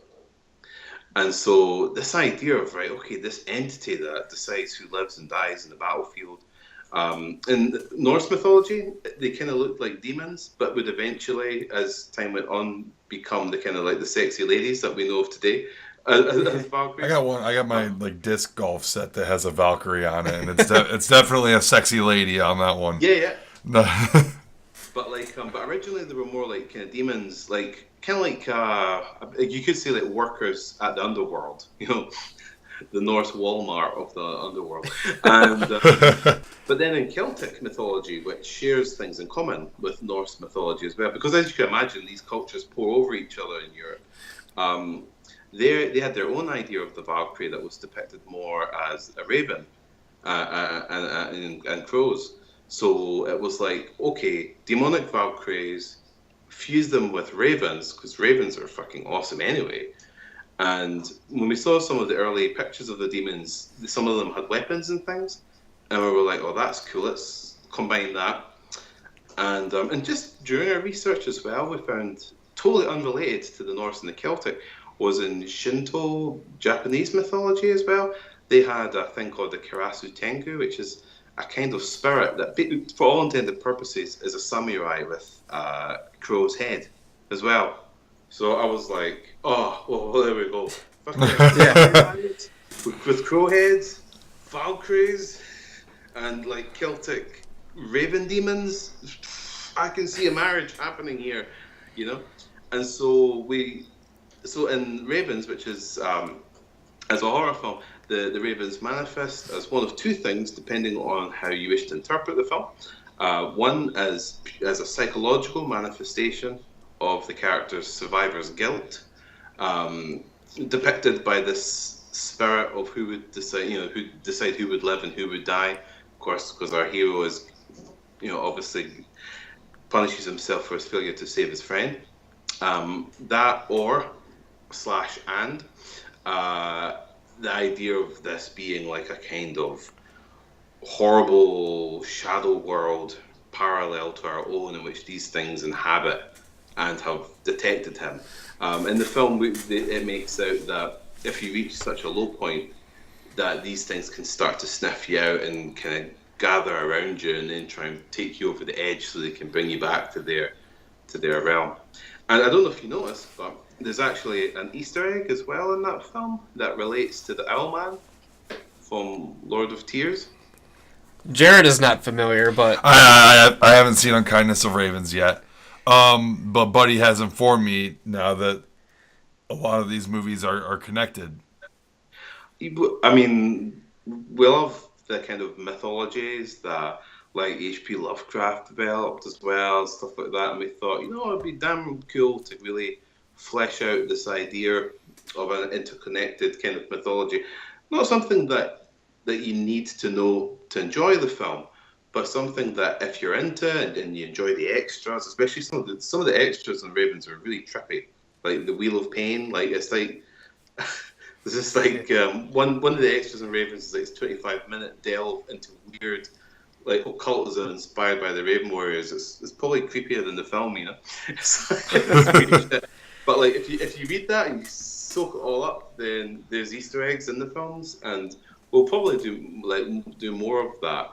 And so this idea of, right, okay, this entity that decides who lives and dies in the battlefield. In Norse mythology, they kind of looked like demons, but would eventually, as time went on, become the kind of like the sexy ladies that we know of today. As Valkyries. I got one. I got my disc golf set that has a Valkyrie on it, and it's definitely a sexy lady on that one. Yeah. But but originally they were more like kind of demons, like kind of like you could say like workers at the underworld, the Norse Walmart of the underworld. And but then in Celtic mythology, which shares things in common with Norse mythology as well, because as you can imagine, these cultures pour over each other in Europe. They had their own idea of the Valkyrie that was depicted more as a raven and crows. So it was like, okay, demonic Valkyries, fuse them with ravens, because ravens are fucking awesome anyway. And when we saw some of the early pictures of the demons, some of them had weapons and things, and we were like, oh, that's cool, let's combine that. And just during our research as well, we found, totally unrelated to the Norse and the Celtic, was in Shinto Japanese mythology as well. They had a thing called the Karasu Tengu, which is a kind of spirit that, for all intended purposes, is a samurai with a crow's head as well. So I was like, oh, well, there we go. Yeah. With crow heads, Valkyries, and like Celtic raven demons, I can see a marriage happening here, And so in Ravens, which is as a horror film, the ravens manifest as one of two things, depending on how you wish to interpret the film. One as a psychological manifestation of the character's survivor's guilt, depicted by this spirit of who would decide, who would live and who would die. Of course, because our hero is, obviously punishes himself for his failure to save his friend. That the idea of this being like a kind of horrible shadow world parallel to our own, in which these things inhabit and have detected him. In the film, it makes out that if you reach such a low point, that these things can start to sniff you out and kind of gather around you and then try and take you over the edge so they can bring you back to their realm. And I don't know if you noticed, but there's actually an Easter egg as well in that film that relates to the Owlman from Lord of Tears. Jared is not familiar, but I haven't seen Unkindness of Ravens yet. But Buddy has informed me now that a lot of these movies are connected. I mean, we love the kind of mythologies that like H.P. Lovecraft developed as well, stuff like that. And we thought, it'd be damn cool to really flesh out this idea of an interconnected kind of mythology. Not something that you need to know to enjoy the film, but something that if you're into it and you enjoy the extras, especially some of the extras in Ravens are really trippy. Like the Wheel of Pain, like it's like this is like one of the extras in Ravens is like this 25-minute delve into weird like occultism inspired by the Raven Warriors. It's probably creepier than the film, It's weird shit. But like if you read that and you soak it all up, then there's Easter eggs in the films, and we'll probably do more of that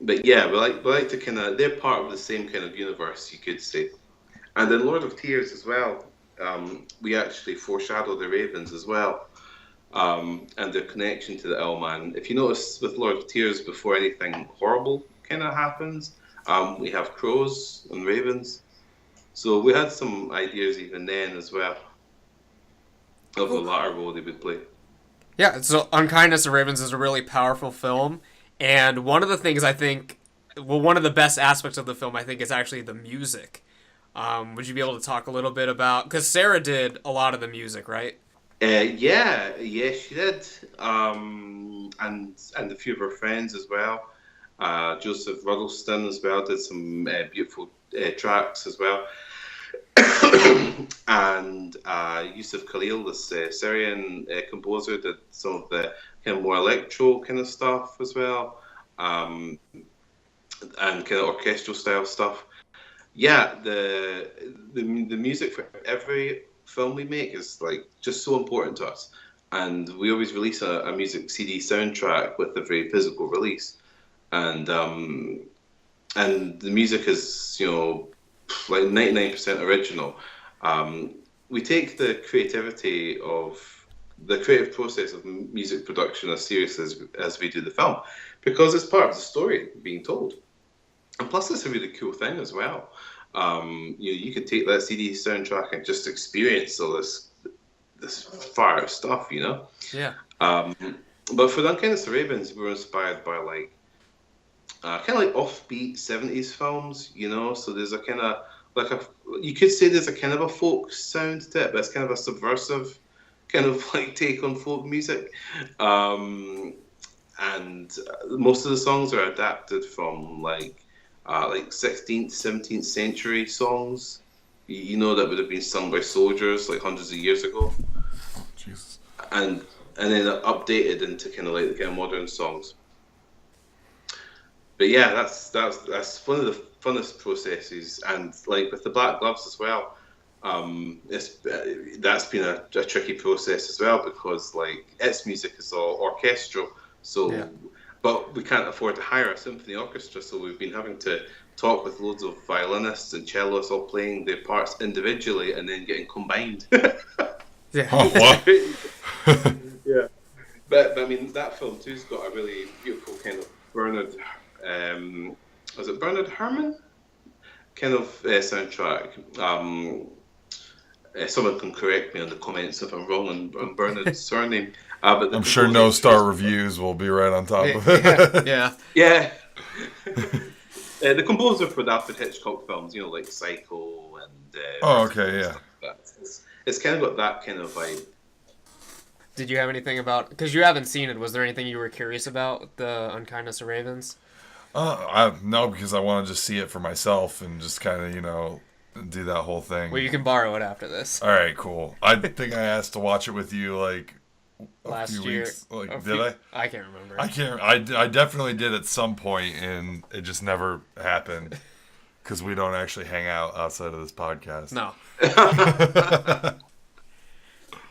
But yeah, we like to kind of, they're part of the same kind of universe, you could say. And in Lord of Tears as well, we actually foreshadow the Ravens as well, and their connection to the Owlman. If you notice with Lord of Tears, before anything horrible kind of happens, we have crows and ravens. So we had some ideas even then as well of the latter role they would play. Yeah, so Unkindness of Ravens is a really powerful film, and one of the things I think, well, one of the best aspects of the film, I think, is actually the music. Would you be able to talk a little bit about, because Sarah did a lot of the music, right? Yeah, she did, and a few of her friends as well. Joseph Ruddleston as well did some beautiful tracks as well. And Yusuf Khalil, this Syrian composer, did some of the kind of more electro kind of stuff as well, and kind of orchestral style stuff. Yeah, the music for every film we make is like just so important to us, and we always release a music CD soundtrack with every physical release, and and the music is like 99% original. We take the creativity of the creative process of music production as serious as we do the film, because it's part of the story being told. And plus, it's a really cool thing as well. You could take that CD soundtrack and just experience all this fire stuff, Yeah. But for Unkindness of Ravens, we were inspired by like kind of like offbeat 70s films, So there's a kind of like you could say there's a kind of a folk sound to it, but it's kind of a subversive kind of like take on folk music. And most of the songs are adapted from like 16th, 17th century songs, that would have been sung by soldiers like hundreds of years ago, Jesus. and then updated into kind of like the kind of modern songs. But yeah, that's one of the funnest processes, and like with the Black Gloves as well, that's been a tricky process as well, because like its music is all orchestral, so. Yeah. But we can't afford to hire a symphony orchestra, so we've been having to talk with loads of violinists and cellists all playing their parts individually and then getting combined. Yeah. Oh, what? Yeah. But I mean, that film too's got a really beautiful kind of Bernard, was it Bernard Herrmann? Kind of soundtrack. Someone can correct me on the comments if I'm wrong on Bernard's surname. But I'm sure No Star Reviews will be right on top of it. Yeah. Yeah. The composer for the Alfred Hitchcock films, like Psycho and. Oh, okay, yeah. Like it's kind of got that kind of vibe. Did you have anything about, because you haven't seen it, was there anything you were curious about the Unkindness of Ravens? No, because I want to just see it for myself and just kind of, do that whole thing. Well, you can borrow it after this. All right, cool. I think I asked to watch it with you like Last few year. weeks. Like, did I? I can't remember. I can't. I definitely did at some point, and it just never happened because we don't actually hang out outside of this podcast. No.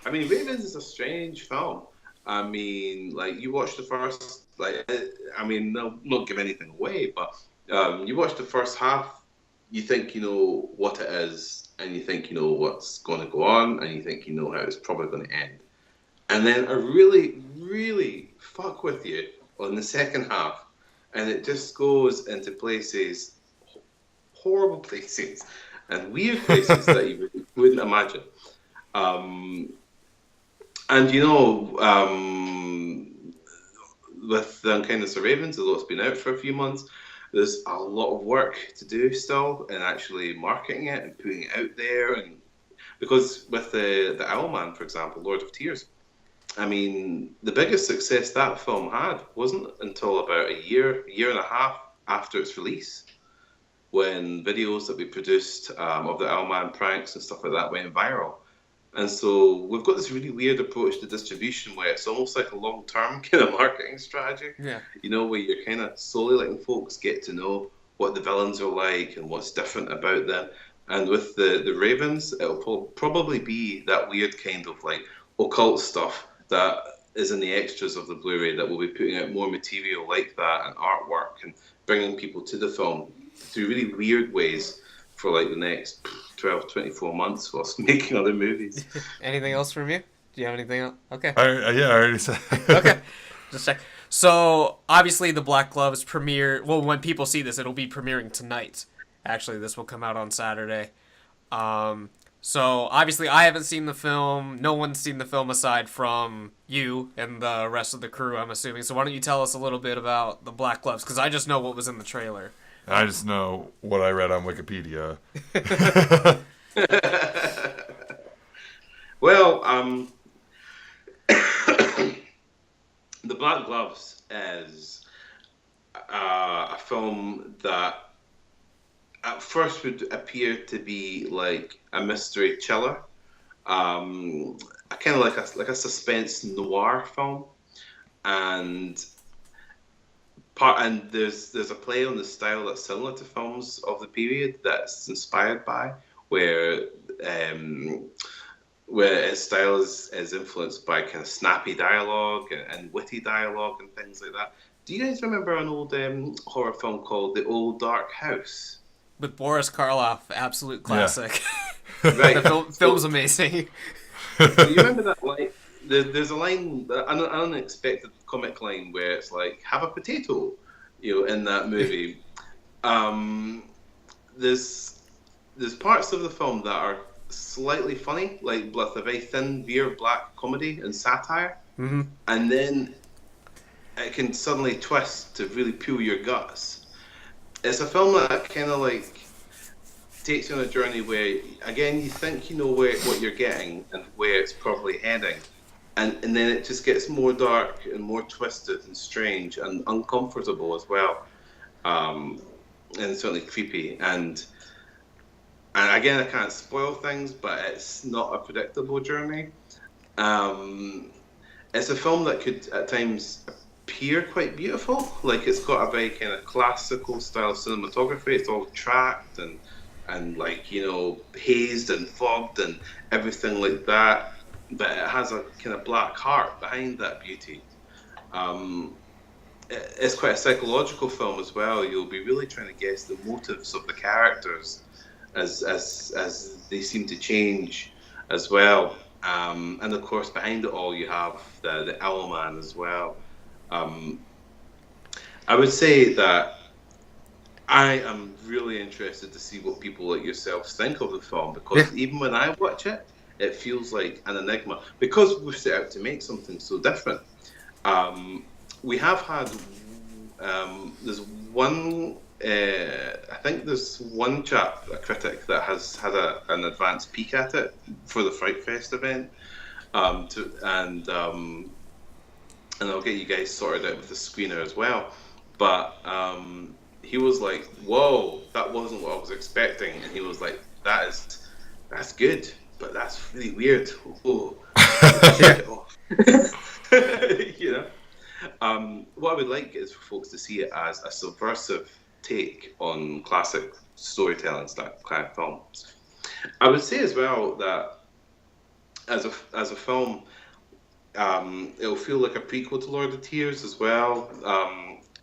I mean, Ravens is a strange film. I mean, like, you watch the first, like, I mean, no, not give anything away, but you watch the first half, you think you know what it is, and you think you know what's going to go on, and you think you know how it's probably going to end. And then I really, really fuck with you on the second half, and it just goes into places, horrible places, and weird places that you wouldn't imagine. And with the Unkindness of Ravens, although it's been out for a few months, there's a lot of work to do still in actually marketing it and putting it out there. And because with the Owlman, for example, Lord of Tears, I mean, the biggest success that film had wasn't until about a year and a half after its release, when videos that we produced of the Owlman pranks and stuff like that went viral. And so we've got this really weird approach to distribution where it's almost like a long-term kind of marketing strategy. Yeah. Where you're kind of slowly letting folks get to know what the villains are like and what's different about them. And with the Ravens, it'll probably be that weird kind of like occult stuff that is in the extras of the Blu-ray that we'll be putting out more material like that and artwork and bringing people to the film through really weird ways for like the next 12, 24 months whilst making other movies. Anything else from you? Do you have anything else? Okay. I already said. Okay. Just check. So, obviously, the Black Gloves premiere. Well, when people see this, it'll be premiering tonight. Actually, this will come out on Saturday. So, obviously, I haven't seen the film. No one's seen the film aside from you and the rest of the crew, I'm assuming. So, why don't you tell us a little bit about the Black Gloves? Because I just know what was in the trailer. I just know what I read on Wikipedia. Well, The Black Gloves is a film that at first would appear to be like a mystery chiller, kind of like a suspense noir film, and there's a play on the style that's similar to films of the period that's inspired by, where its style is influenced by kind of snappy dialogue and witty dialogue and things like that. Do you guys remember an old horror film called The Old Dark House? With Boris Karloff, absolute classic. Yeah. Right. The film's amazing. Do you remember that line? There's a line, an unexpected comic line where it's like, have a potato, in that movie. There's parts of the film that are slightly funny, like with a very thin veer of black comedy and satire, and then it can suddenly twist to really pull your guts. It's a film that kind of like takes you on a journey where, again, you think you know what you're getting and where it's probably heading, and then it just gets more dark and more twisted and strange and uncomfortable as well, and certainly creepy. And again, I can't spoil things, but it's not a predictable journey. It's a film that could at times appear quite beautiful. Like, it's got a very kind of classical style cinematography. It's all tracked and like, hazed and fogged and everything like that. But it has a kind of black heart behind that beauty. It's quite a psychological film as well. You'll be really trying to guess the motives of the characters as they seem to change as well. And of course, behind it all, you have the Owlman as well. I would say that I am really interested to see what people like yourselves think of the film, because even when I watch it, it feels like an enigma, because we've set out to make something so different. We have had there's one I think there's one chap, a critic, that has had an advanced peek at it for the Fright Fest event, and I'll get you guys sorted out with the screener as well. But he was like, "Whoa, that wasn't what I was expecting," and he was like, "That's good, but that's really weird." Oh. What I would like is for folks to see it as a subversive take on classic storytelling kind of films. I would say as well that as a film, it'll feel like a prequel to Lord of Tears as well,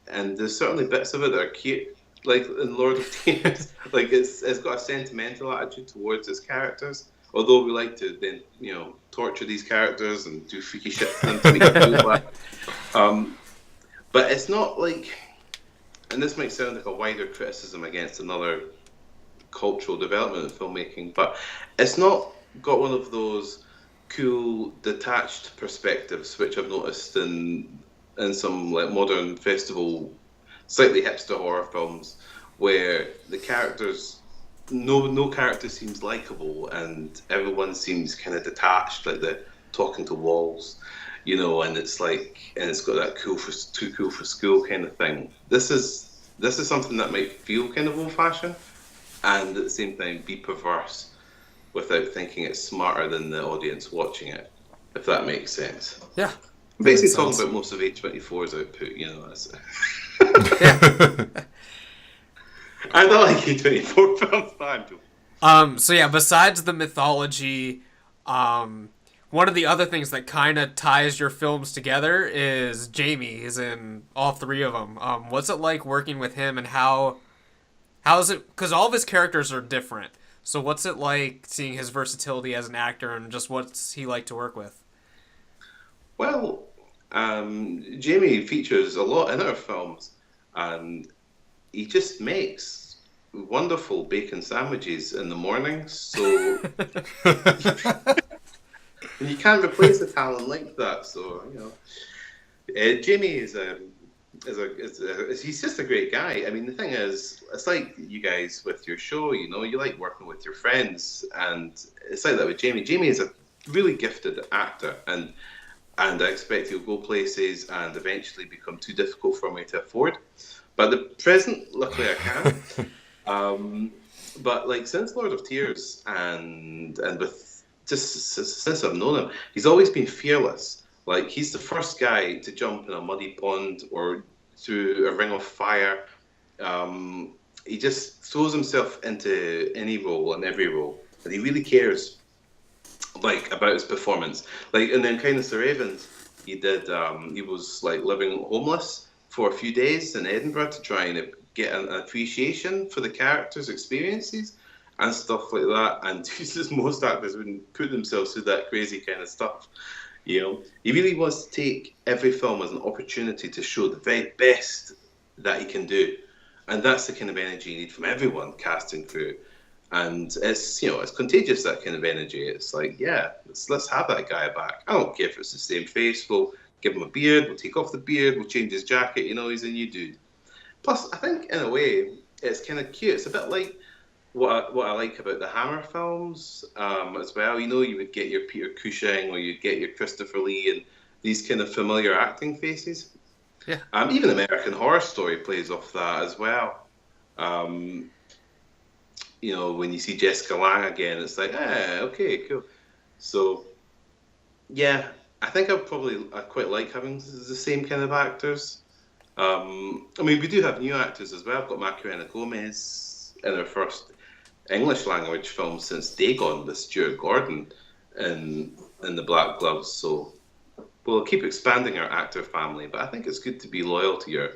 and there's certainly bits of it that are cute, like in Lord of Tears. Like it's got a sentimental attitude towards its characters, although we like to then torture these characters and do freaky shit to them to make them feel bad. But it's not like, and this might sound like a wider criticism against another cultural development in filmmaking, but it's not got one of those cool detached perspectives which I've noticed in some like modern festival, slightly hipster horror films, where the characters, no character seems likable and everyone seems kind of detached, like they're talking to walls, and it's like, and it's got that too cool for school kind of thing. This is something that might feel kind of old-fashioned and at the same time be perverse without thinking it's smarter than the audience watching it, if that makes sense. Yeah. I'm basically talking about most of A24's output, Yeah. I don't like A24 films, but I'm too. So yeah, besides the mythology, one of the other things that kind of ties your films together is Jamie. He's in all three of them. What's it like working with him, and how is it? Because all of his characters are different. So what's it like seeing his versatility as an actor, and just what's he like to work with? Well, Jamie features a lot in our films, and he just makes wonderful bacon sandwiches in the morning. So you can't replace a talent like that. So Jamie he's just a great guy. I mean, the thing is, it's like you guys with your show. You like working with your friends, and it's like that with Jamie. Jamie is a really gifted actor, and I expect he'll go places and eventually become too difficult for me to afford. But at the present, luckily I can. But like since Lord of Tears and with just since I've known him, he's always been fearless. Like he's the first guy to jump in a muddy pond or through a ring of fire. He just throws himself into any role and every role, and he really cares. Like about his performance, like in the Unkindness of Ravens, he was like living homeless for a few days in Edinburgh to try and get an appreciation for the characters' experiences and stuff like that. And Jesus, most actors wouldn't put themselves through that crazy kind of stuff. He really wants to take every film as an opportunity to show the very best that he can do, and that's the kind of energy you need from everyone, cast and crew. And it's it's contagious, that kind of energy. It's like, yeah, let's have that guy back. I don't care if it's the same face. We'll give him a beard. We'll take off the beard. We'll change his jacket. He's a new dude. Plus, I think in a way it's kind of cute. It's a bit like what I like about the Hammer films as well. You would get your Peter Cushing or you'd get your Christopher Lee and these kind of familiar acting faces. Yeah. Even American Horror Story plays off that as well. When you see Jessica Lange again, it's like, okay, cool. So, yeah, I think I quite like having the same kind of actors. We do have new actors as well. I've got Macarena Gomez in her first English language film since Dagon with Stuart Gordon in The Black Gloves. So we'll keep expanding our actor family, but I think it's good to be loyal to your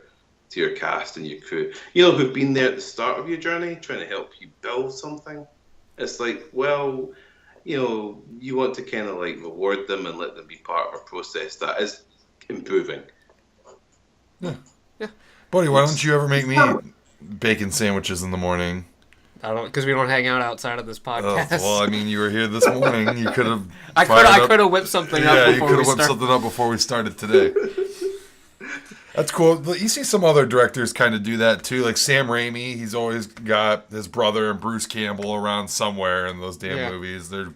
cast and your crew, who've been there at the start of your journey, trying to help you build something. It's like, well, you want to kind of like reward them and let them be part of a process that is improving. Yeah. Buddy, why don't you ever make me bacon sandwiches in the morning? I don't, because we don't hang out outside of this podcast. You were here this morning. You could have. I could have whipped something up. Yeah, you could have whipped something up before we started today. That's cool. You see some other directors kind of do that too. Like Sam Raimi, he's always got his brother and Bruce Campbell around somewhere in those damn movies. They're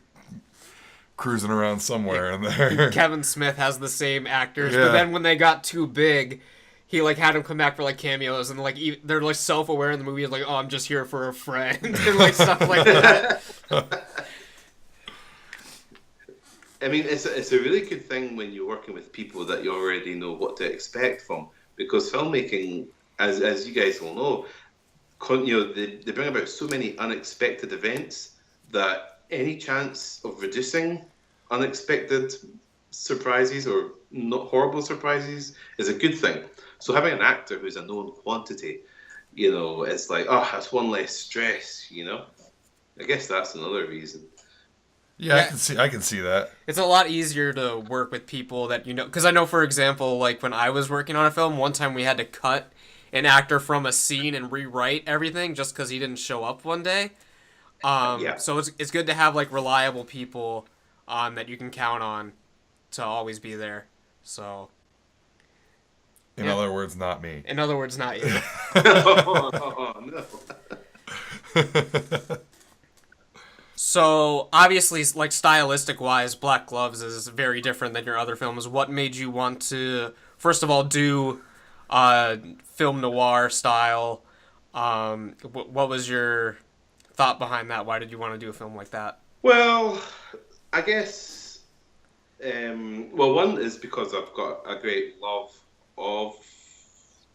cruising around somewhere in there. Kevin Smith has the same actors, but then when they got too big, he had them come back for cameos, and they're self-aware in the movie, like, oh, I'm just here for a friend, and stuff like that. It's a really good thing when you're working with people that you already know what to expect from, because filmmaking, as you guys will know, they bring about so many unexpected events that any chance of reducing unexpected surprises or not horrible surprises is a good thing. So having an actor who's a known quantity, it's like, oh, that's one less stress. I guess that's another reason. Yeah, I can see that. It's a lot easier to work with people that because I know, for example, when I was working on a film, one time we had to cut an actor from a scene and rewrite everything just because he didn't show up one day. So it's good to have reliable people that you can count on to always be there. So. In other words, not me. In other words, not you. No. So, obviously, stylistic-wise, Black Gloves is very different than your other films. What made you want to, first of all, do film noir style? What was your thought behind that? Why did you want to do a film like that? Well, I guess, one is because I've got a great love of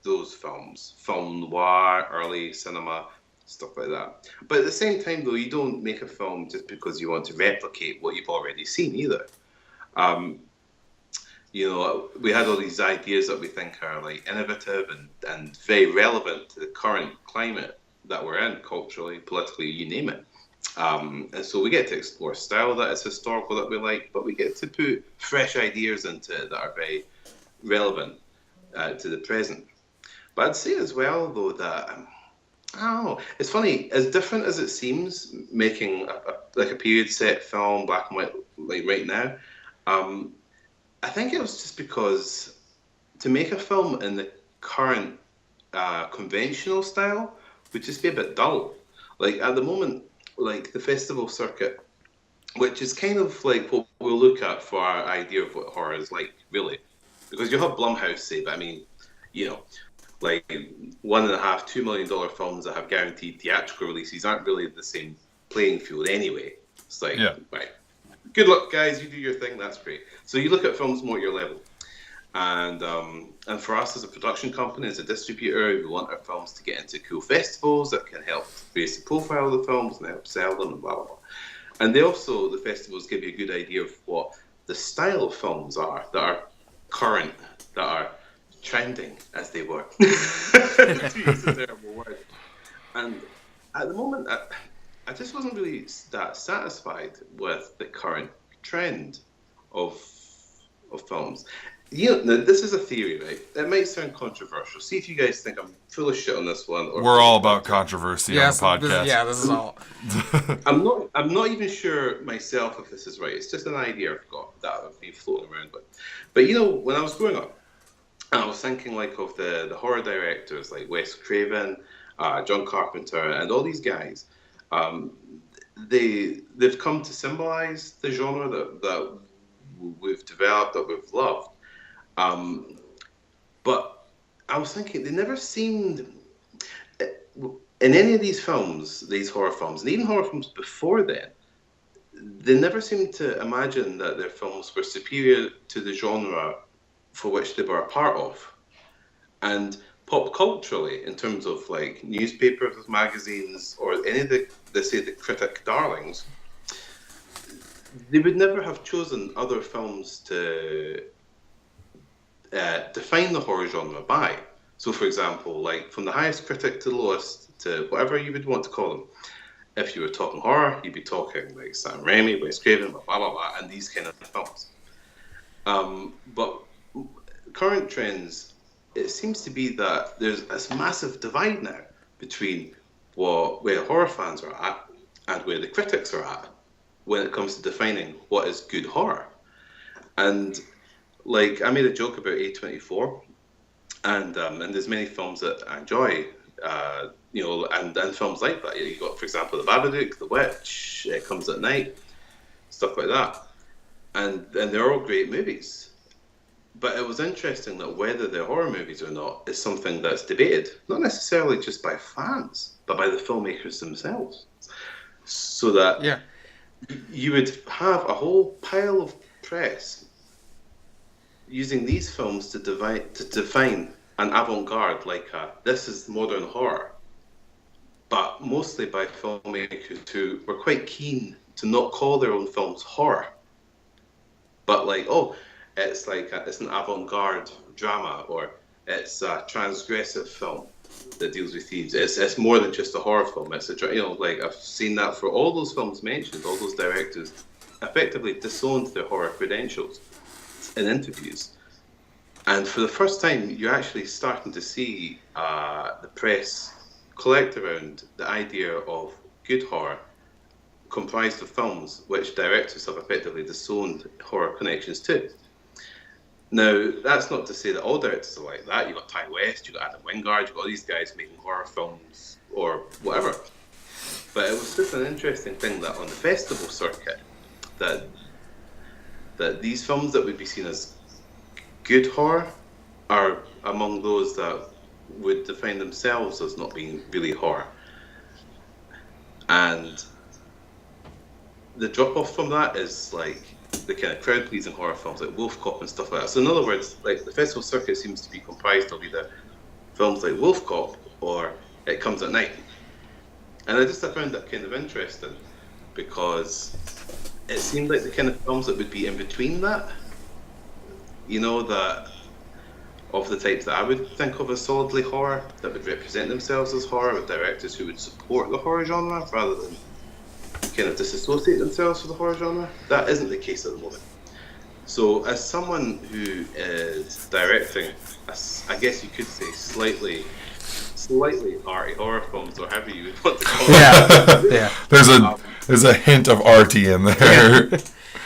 those films, film noir, early cinema, stuff like that. But at the same time, though, you don't make a film just because you want to replicate what you've already seen either. You know, we had all these ideas that we think are like innovative and very relevant to the current climate that we're in, culturally, politically, you name it. And so we get to explore style that is historical that we like, but we get to put fresh ideas into it that are very relevant to the present. But I'd say as well, though, that I don't know. It's funny, as different as it seems, making like a period set film, black and white, like right now. I think it was just because to make a film in the current conventional style would just be a bit dull. Like at the moment, like the festival circuit, which is kind of like what we'll look at for our idea of what horror is like, really, because you have Blumhouse say, but I mean, you know, like $1.5, $2 million films that have guaranteed theatrical releases aren't really the same playing field anyway. It's like, right, good luck, guys. You do your thing. That's great. So you look at films more at your level, and for us as a production company, as a distributor, we want our films to get into cool festivals that can help raise the profile of the films and help sell them and blah blah blah. And they also, the festivals give you a good idea of what the style of films are that are current, that are trending, as they were. To use a terrible word. And at the moment, I just wasn't really that satisfied with the current trend of films. You know, this is a theory, right? It might sound controversial. See if you guys think I'm full of shit on this one. Or we're all about controversy on the podcast. This is all. I'm not even sure myself if this is right. It's just an idea I've got that I've been floating around with. But you know, when I was growing up, I was thinking like of the horror directors like Wes Craven, John Carpenter, and all these guys. They've come to symbolize the genre that we've developed, that we've loved. But I was thinking they never seemed in any of these films, these horror films, and even horror films before then, they never seemed to imagine that their films were superior to the genre for which they were a part of. And pop culturally, in terms of like newspapers, magazines, or any of the critic darlings, they would never have chosen other films to define the horror genre by. So, for example, like from the highest critic to the lowest, to whatever you would want to call them. If you were talking horror, you'd be talking like Sam Raimi, Wes Craven, blah, blah, blah, and these kind of films. But current trends, it seems to be that there's this massive divide now between where horror fans are at and where the critics are at when it comes to defining what is good horror. And like I made a joke about A24, and there's many films that I enjoy, you know, and films like that. You got, for example, The Babadook, The Witch, It Comes at Night, stuff like that, and they're all great movies. But it was interesting that whether they're horror movies or not is something that's debated, not necessarily just by fans, but by the filmmakers themselves. So that you would have a whole pile of press using these films to define an avant-garde, like this is modern horror, but mostly by filmmakers who were quite keen to not call their own films horror, but like, oh, it's like it's an avant-garde drama, or it's a transgressive film that deals with themes. It's more than just a horror film. It's a, you know, like I've seen that for all those films mentioned. All those directors effectively disowned their horror credentials in interviews, and for the first time, you're actually starting to see the press collect around the idea of good horror comprised of films which directors have effectively disowned horror connections to. Now, that's not to say that all directors are like that. You've got Ty West, you've got Adam Wingard, you've got all these guys making horror films or whatever. But it was just an interesting thing that on the festival circuit, that these films that would be seen as good horror are among those that would define themselves as not being really horror. And the drop-off from that is like the kind of crowd-pleasing horror films like Wolf Cop and stuff like that. So in other words, like the festival circuit seems to be comprised of either films like Wolf Cop or It Comes at Night. And I found that kind of interesting because it seemed like the kind of films that would be in between that. That of the types that I would think of as solidly horror, that would represent themselves as horror, with directors who would support the horror genre rather than kind of disassociate themselves from the horror genre. That isn't the case at the moment. So, as someone who is directing, I guess you could say slightly arty horror films, or however you would want to call it. Yeah. There's a hint of arty in there.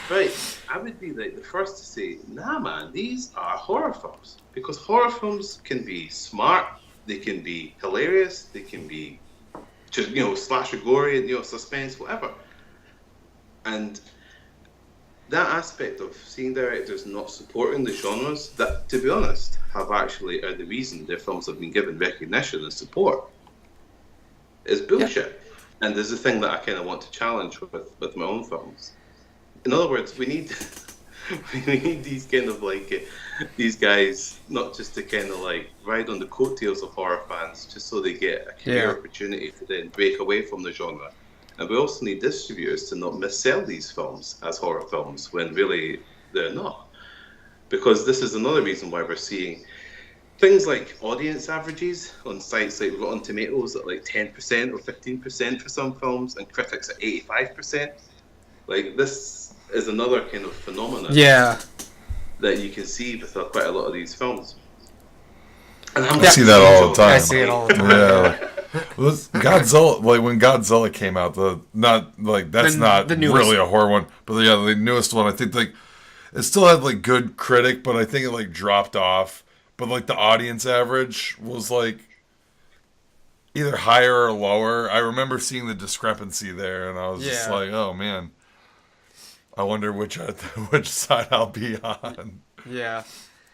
Right. I would be like the first to say, nah, man, these are horror films. Because horror films can be smart, they can be hilarious, they can be just, slasher gory, suspense, whatever. And that aspect of seeing directors not supporting the genres that, to be honest, are the reason their films have been given recognition and support is bullshit. Yeah. And there's a thing that I kind of want to challenge with my own films. In other words, we need these kind of these guys not just to kind of ride on the coattails of horror fans just so they get a career opportunity to then break away from the genre. And we also need distributors to not missell these films as horror films when really they're not. Because this is another reason why we're seeing things like audience averages on sites like Rotten Tomatoes at 10% or 15% for some films, and critics at 85%. This is another kind of phenomenon that you can see with quite a lot of these films. And I see that all the time. I see it all the time. Yeah. Godzilla, when Godzilla came out, that's not really a horror one, but the newest one, I think it still had good critic, but I think it dropped off. But the audience average was either higher or lower. I remember seeing the discrepancy there, and I was just oh man, I wonder which side I'll be on. Yeah.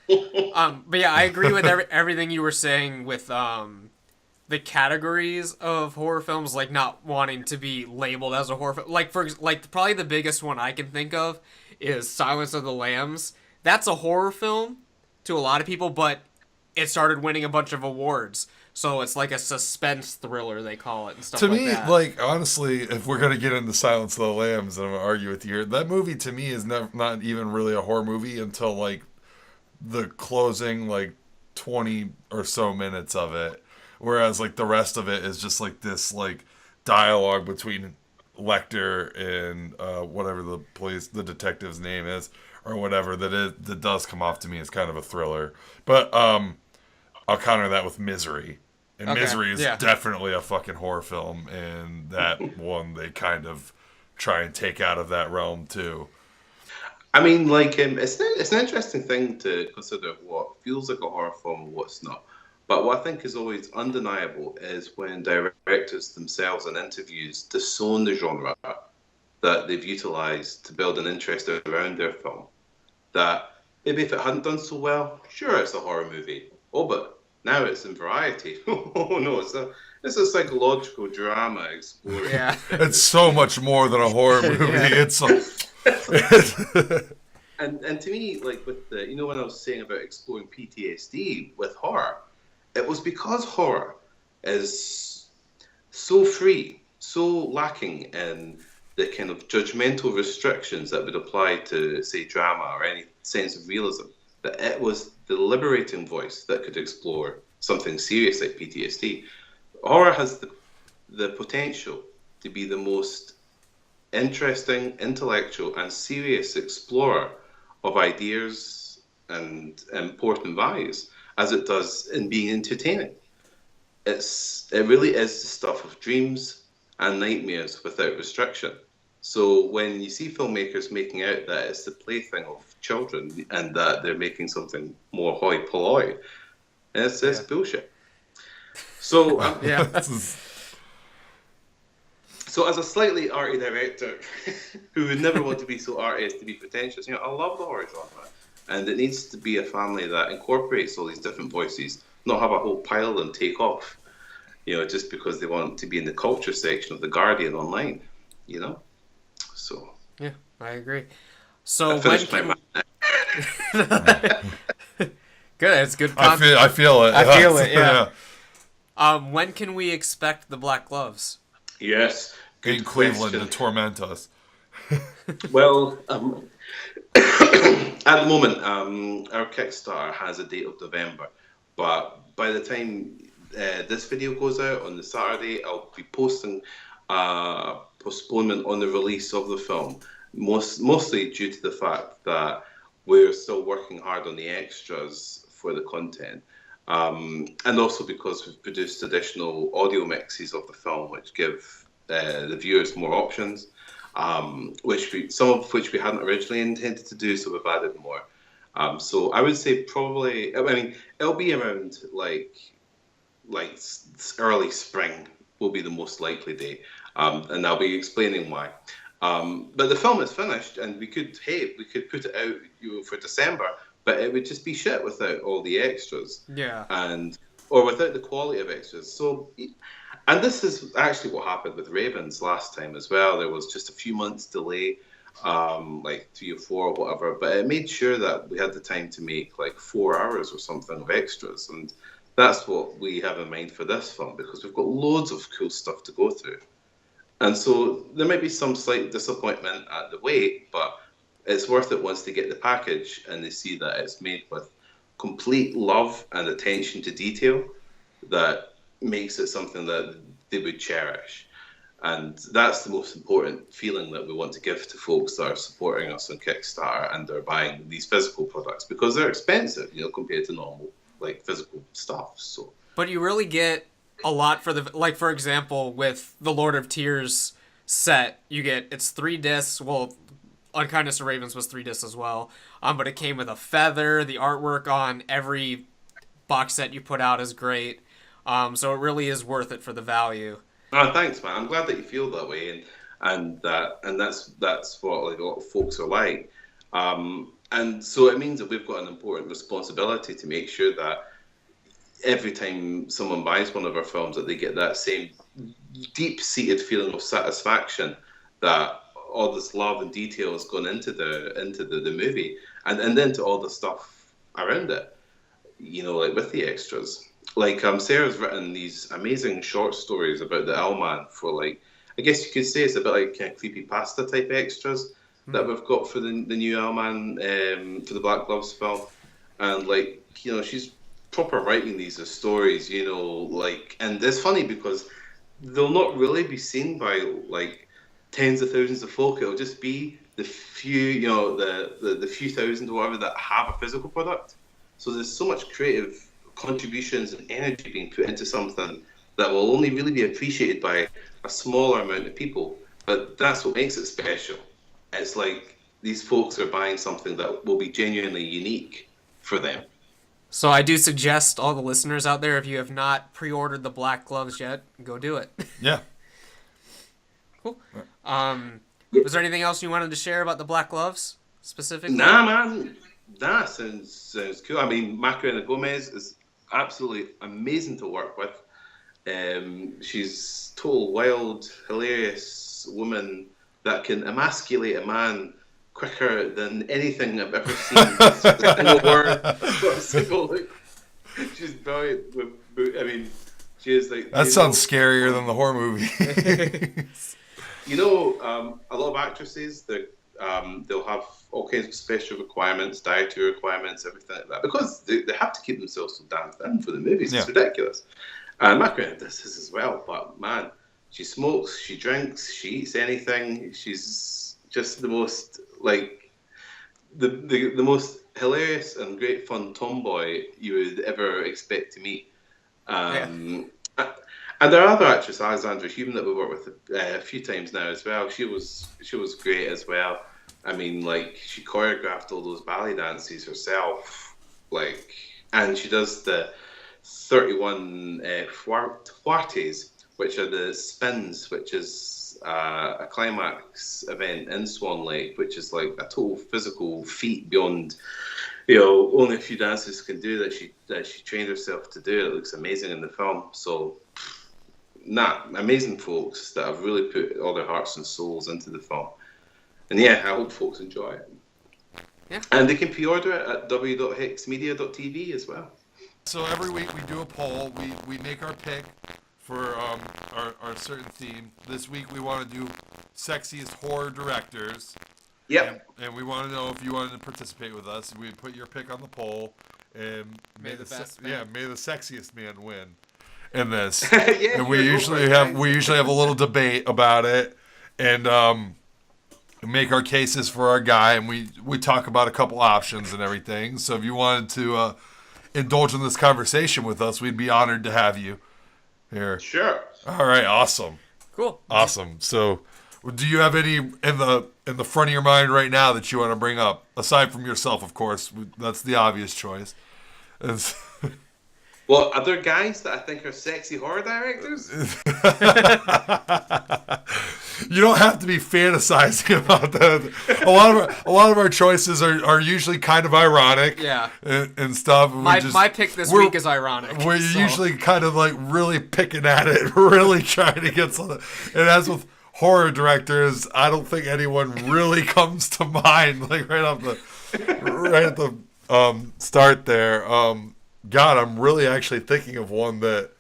But yeah, I agree with everything you were saying with the categories of horror films, not wanting to be labeled as a horror film. Probably the biggest one I can think of is Silence of the Lambs. That's a horror film to a lot of people, but it started winning a bunch of awards. So it's like a suspense thriller, they call it, and stuff like that. To me, honestly, if we're going to get into Silence of the Lambs, and I'm going to argue with you here, that movie to me is not even really a horror movie until, the closing, 20 or so minutes of it. Whereas, the rest of it is just, this, dialogue between Lecter and whatever the detective's name is, or whatever, that does come off to me as kind of a thriller. But I'll counter that with Misery. And Misery is definitely a fucking horror film, and that one they kind of try and take out of that realm too. I mean, it's an interesting thing to consider what feels like a horror film and what's not. But what I think is always undeniable is when directors themselves in interviews disown the genre that they've utilised to build an interest around their film. That maybe if it hadn't done so well, sure, it's a horror movie. Oh, but now it's in Variety. Oh no, it's a psychological drama exploring. Yeah. It's so much more than a horror movie. It's and to me, with the when I was saying about exploring PTSD with horror, it was because horror is so free, so lacking in the kind of judgmental restrictions that would apply to, say, drama or any sense of realism, that it was the liberating voice that could explore something serious like PTSD. Horror has the potential to be the most interesting, intellectual, and serious explorer of ideas and important values as it does in being entertaining. It really is the stuff of dreams and nightmares without restriction. So when you see filmmakers making out that it's the plaything of children and that they're making something more hoi polloi, it's bullshit. So So as a slightly arty director who would never want to be so arty as to be pretentious, I love the horror genre, and it needs to be a family that incorporates all these different voices, not have a whole pile of them take off, just because they want to be in the culture section of The Guardian online, So yeah, I agree. So good, it's good. I feel it. I feel it. Yeah. When can we expect the Black Gloves? Yes. In Cleveland to torment us. Well, at the moment, our Kickstarter has a date of November, but by the time this video goes out on the Saturday, I'll be posting a postponement on the release of the film, mostly due to the fact that we're still working hard on the extras for the content. And also because we've produced additional audio mixes of the film, which give the viewers more options, some of which we hadn't originally intended to do, so we've added more. So I would say probably, I mean, it'll be around like early spring will be the most likely day, and I'll be explaining why. But the film is finished, and we could put it out, for December, but it would just be shit without all the extras. Yeah. Or without the quality of extras. So, and this is actually what happened with Ravens last time as well. There was just a few months delay, like 3 or 4 or whatever, but it made sure that we had the time to make like 4 hours or something of extras, and that's what we have in mind for this film, because we've got loads of cool stuff to go through. And so there might be some slight disappointment at the wait, but it's worth it once they get the package and they see that it's made with complete love and attention to detail that makes it something that they would cherish. And that's the most important feeling that we want to give to folks that are supporting us on Kickstarter and are buying these physical products, because they're expensive, compared to normal like physical stuff. So, but you really get a lot for the, like, for example, with the Lord of Tears set, it's 3 discs. Well, Unkindness of Ravens was 3 discs as well. But it came with a feather. The artwork on every box set you put out is great. So it really is worth it for the value. Oh, thanks, man. I'm glad that you feel that way, and that's what like a lot of folks are like. And so it means that we've got an important responsibility to make sure that every time someone buys one of our films, that they get that same deep-seated feeling of satisfaction that all this love and detail has gone into the movie, and then to all the stuff around it, like with the extras. Like, Sarah's written these amazing short stories about the Owlman for, like, I guess you could say it's a bit like kind of creepypasta type extras that we've got for the new Owlman, for the Black Gloves film. And, like, she's proper writing these as stories, like, and it's funny because they'll not really be seen by, like, tens of thousands of folk. It'll just be the few, the few thousand or whatever that have a physical product. So there's so much creative contributions and energy being put into something that will only really be appreciated by a smaller amount of people. But that's what makes it special. It's like these folks are buying something that will be genuinely unique for them. So I do suggest all the listeners out there, if you have not pre-ordered the Black Gloves yet, go do it. Yeah. Cool. Was there anything else you wanted to share about the Black Gloves specifically? Nah, man. That sounds cool. I mean, Macarena Gomez is absolutely amazing to work with. She's total wild, hilarious woman that can emasculate a man quicker than anything I've ever seen. A single word, a single look. She's brilliant. I mean, she is like. That sounds scarier than the horror movie. A lot of actresses, they'll have all kinds of special requirements, dietary requirements, everything like that, because they have to keep themselves so damn thin for the movies. Yeah. It's ridiculous. And Macarena does this as well, but man, she smokes, she drinks, she eats anything. She's just the most, like, the most hilarious and great fun tomboy you would ever expect to meet. And there are other actress, Alexandra Hume, that we worked with a few times now as well. She was great as well. I mean, like, she choreographed all those ballet dances herself, like, and she does the 31 fuertes, which are the spins, which is a climax event in Swan Lake, which is like a total physical feat beyond, only a few dancers can do, that she trained herself to do. It looks amazing in the film. So, amazing folks that have really put all their hearts and souls into the film. And yeah, I hope folks enjoy it. Yeah. And they can pre-order it at w.hexmedia.tv as well. So every week we do a poll. We make our pick for our certain theme. This week we want to do sexiest horror directors. Yep. And we want to know if you wanted to participate with us. We put your pick on the poll, and May the best man. may the sexiest man win in this. Yeah, and we go usually for it, have guys. a little debate about it, and make our cases for our guy, and we talk about a couple options and everything. So if you wanted to indulge in this conversation with us, we'd be honored to have you here. Sure. All right, awesome. Cool. Awesome. So, do you have any in the front of your mind right now that you want to bring up, aside from yourself, of course? That's the obvious choice. Well, are there guys that I think are sexy horror directors? You don't have to be fantasizing about that. A lot of our choices are usually kind of ironic. Yeah. And stuff. My pick this week is ironic. We're usually kind of like really picking at it, really trying to get something. And as with horror directors, I don't think anyone really comes to mind, like right at the start there. God, I'm really actually thinking of one that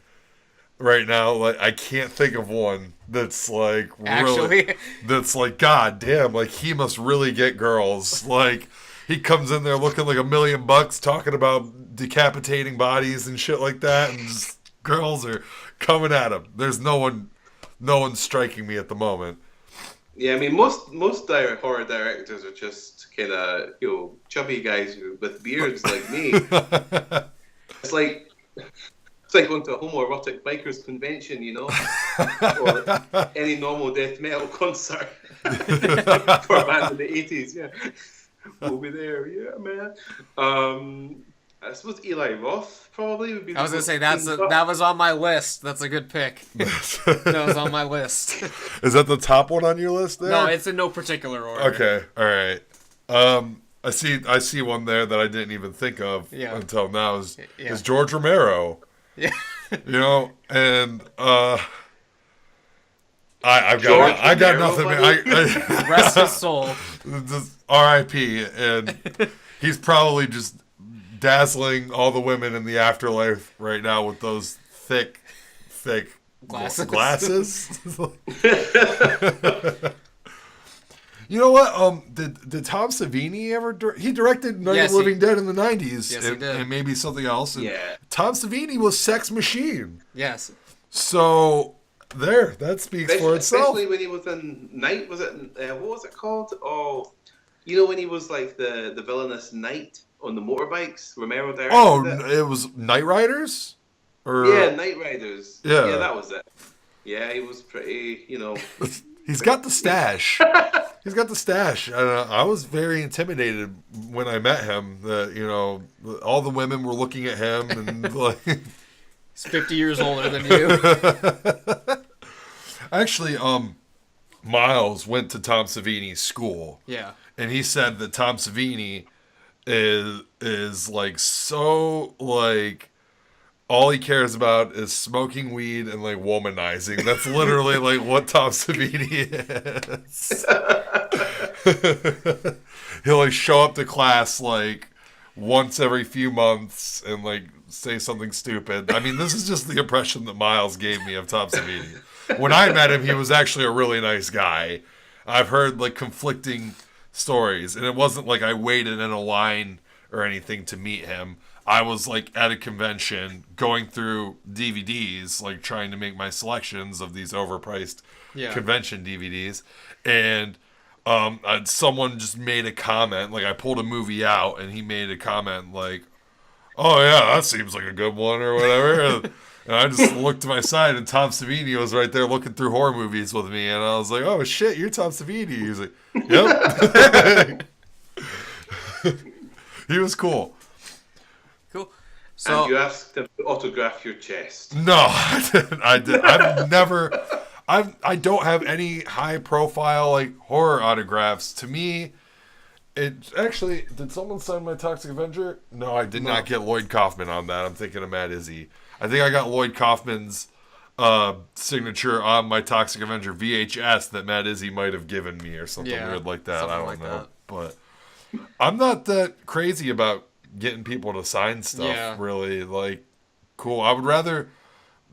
right now, like I can't think of one that's like really, that's like, God damn, like he must really get girls. Like he comes in there looking like $1 million, talking about decapitating bodies and shit like that, and just, girls are coming at him. There's no one striking me at the moment. Yeah, I mean most horror directors are just kind of chubby guys with beards like me. It's like going to a homoerotic bikers convention, or any normal death metal concert for a band in the 80s. Yeah, we'll be there. Yeah, man. I suppose Eli Roth probably would be. I was gonna say that was on my list. That's a good pick. That was on my list. Is that the top one on your list there? No, it's in no particular order. Okay, all right. I see one there that I didn't even think of until now. Is George Romero. Yeah. And I got nothing. Rest his soul. R.I.P. And he's probably just dazzling all the women in the afterlife right now with those thick glasses. You know what? Did Tom Savini ever? He directed Night of the Living Dead in the 90s. Yes, he did. And maybe something else. And yeah. Tom Savini was Sex Machine. Yes. So that speaks for itself. Especially when he was in Night. Was it? What was it called? Oh, when he was like the villainous knight on the motorbikes. Romero directed. Oh, it was Night Riders. Yeah, Night Riders. Yeah, that was it. Yeah, he was pretty. He's got the stash. He's got the stash. I was very intimidated when I met him. That all the women were looking at him, and like he's 50 years older than you. Actually, Miles went to Tom Savini's school. Yeah, and he said that Tom Savini is like so like. All he cares about is smoking weed and like womanizing. That's literally like what Tom Savini is. He'll like show up to class like once every few months and like say something stupid. I mean, this is just the impression that Miles gave me of Tom Savini. When I met him, he was actually a really nice guy. I've heard like conflicting stories, and it wasn't like I waited in a line or anything to meet him. I was like at a convention going through DVDs, like trying to make my selections of these overpriced convention DVDs. And someone just made a comment, like I pulled a movie out and he made a comment like, oh yeah, that seems like a good one or whatever. And I just looked to my side and Tom Savini was right there looking through horror movies with me. And I was like, oh shit, you're Tom Savini. He's like, yep. He was cool. Cool. So and you asked him to autograph your chest. No, I didn't. I've never. I don't have any high profile like horror autographs. To me, it actually. Did someone sign my Toxic Avenger? No, I did not get Lloyd Kaufman on that. I'm thinking of Matt Izzy. I think I got Lloyd Kaufman's signature on my Toxic Avenger VHS that Matt Izzy might have given me or something weird like that. I don't know, but I'm not that crazy about getting people to sign stuff, really. Like, cool. I would rather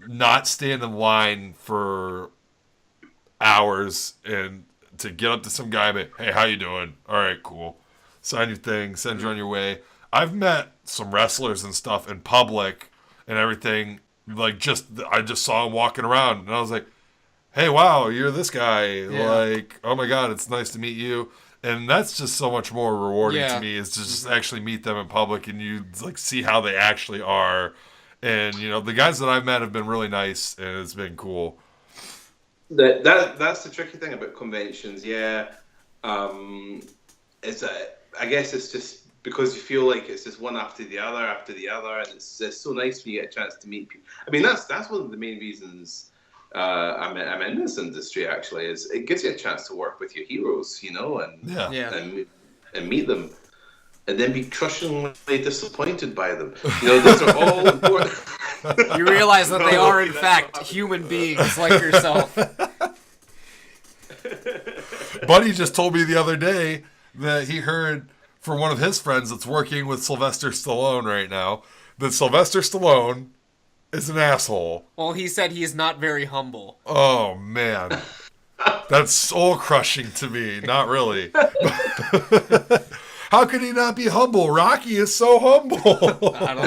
not stand in line for hours and to get up to some guy and be, hey, how you doing? All right, cool. Sign your thing, send you on your way. I've met some wrestlers and stuff in public and everything. Like, I just saw him walking around, and I was like, hey, wow, you're this guy. Yeah. Like, oh my God, it's nice to meet you. And that's just so much more rewarding Yeah. to me, is to just actually meet them in public and you like see how they actually are. And, you know, the guys that I've met have been really nice, and it's been cool. That's the tricky thing about conventions, yeah. It's I guess it's just because you feel like it's just one after the other, and it's so nice when you get a chance to meet people. I mean, that's one of the main reasons I'm in this industry, actually, is it gives you a chance to work with your heroes, you know, and meet them, and then be crushingly disappointed by them. You know, those are all important. You realize that they are, in fact, human beings like yourself. Buddy just told me the other day that he heard from one of his friends that's working with Sylvester Stallone right now that Sylvester Stallone is an asshole. Well, he said he is not very humble. Oh, man. That's soul crushing to me. Not really. How could he not be humble? Rocky is so humble. I don't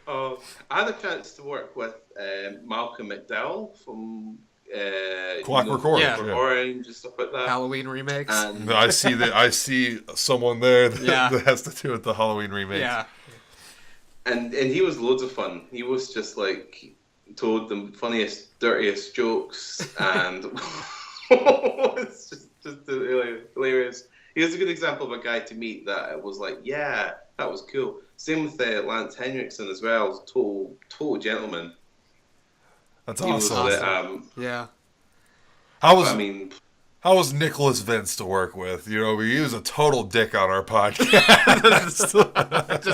know. I had a chance to work with Malcolm McDowell from Clockwork Orange, yeah. Orange and stuff like that. Halloween remakes. And I see someone there that has to do with the Halloween remake. Yeah. And he was loads of fun. He was just like told the funniest, dirtiest jokes, and it's just hilarious. He was a good example of a guy to meet that was like, yeah, that was cool. Same with Lance Henriksen as well. Total gentleman. That's He was, awesome. Yeah. How was Nicholas Vince to work with? You know, he was a total dick on our podcast.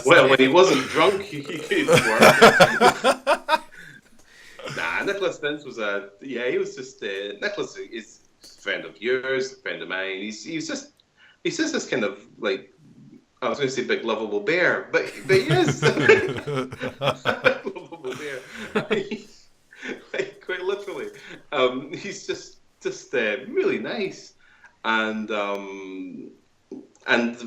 Well, when he wasn't drunk, he could work. Nah, Nicholas Vince was he was just Nicholas is a friend of yours, a friend of mine. He's just this kind of like, I was going to say big lovable bear, but he is lovable bear. Like, quite literally, he's just really nice, and I met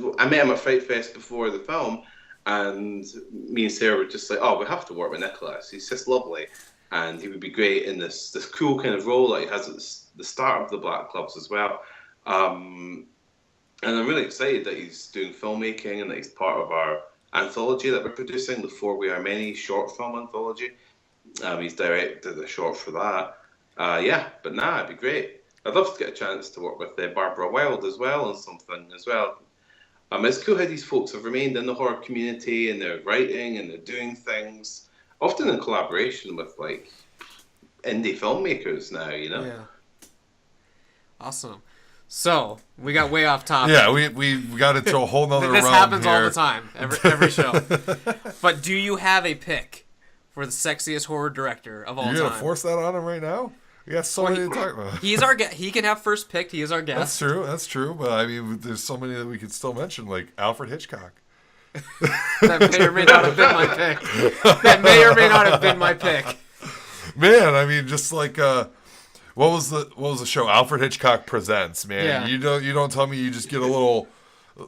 him at Fright Fest before the film, and me and Sarah were just like, oh, we have to work with Nicholas. He's just lovely, and he would be great in this cool kind of role that he has at the start of the Black Clubs as well. And I'm really excited that he's doing filmmaking and that he's part of our anthology that we're producing, the For We Are Many short film anthology. He's directed a short for that. But it'd be great. I'd love to get a chance to work with Barbara Wilde as well on something as well. It's cool how these folks have remained in the horror community, and they're writing and they're doing things, often in collaboration with like indie filmmakers now, you know? Yeah. Awesome. So, we got way off topic. Yeah, we got into a whole nother This realm happens here. all the time, every show. But do you have a pick for the sexiest horror director of all time? You're going to force that on him right now? We got so many to talk about. He's our guest. He can have first pick. He is our guest. That's true. But I mean, there's so many that we could still mention, like Alfred Hitchcock. That may or may not have been my pick. That may or may not have been my pick. Man, I mean, just like what was the show? Alfred Hitchcock Presents. Man, Yeah. you don't tell me you just get a little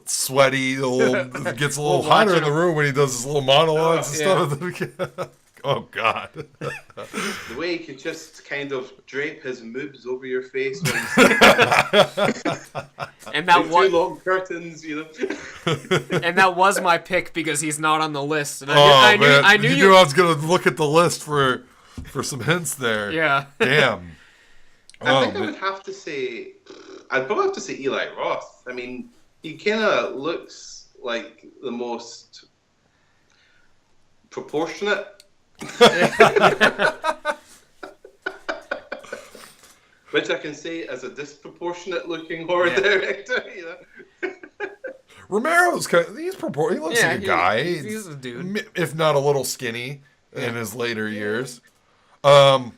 sweaty, gets a little We'll hotter watch in the it. room when he does his little monologues and Yeah. stuff. Oh God. The way he could just kind of drape his moobs over your face And that two was long curtains, you know. and that was my pick because he's not on the list. And I knew you knew I was gonna look at the list for some hints there. Yeah. Damn. I think I would have to say, I'd probably have to say Eli Roth. I mean, he kind of looks like the most proportionate. Which I can say as a disproportionate looking horror director, you know. Romero's he looks like a guy. He's a dude. If not a little skinny in his later years. Man,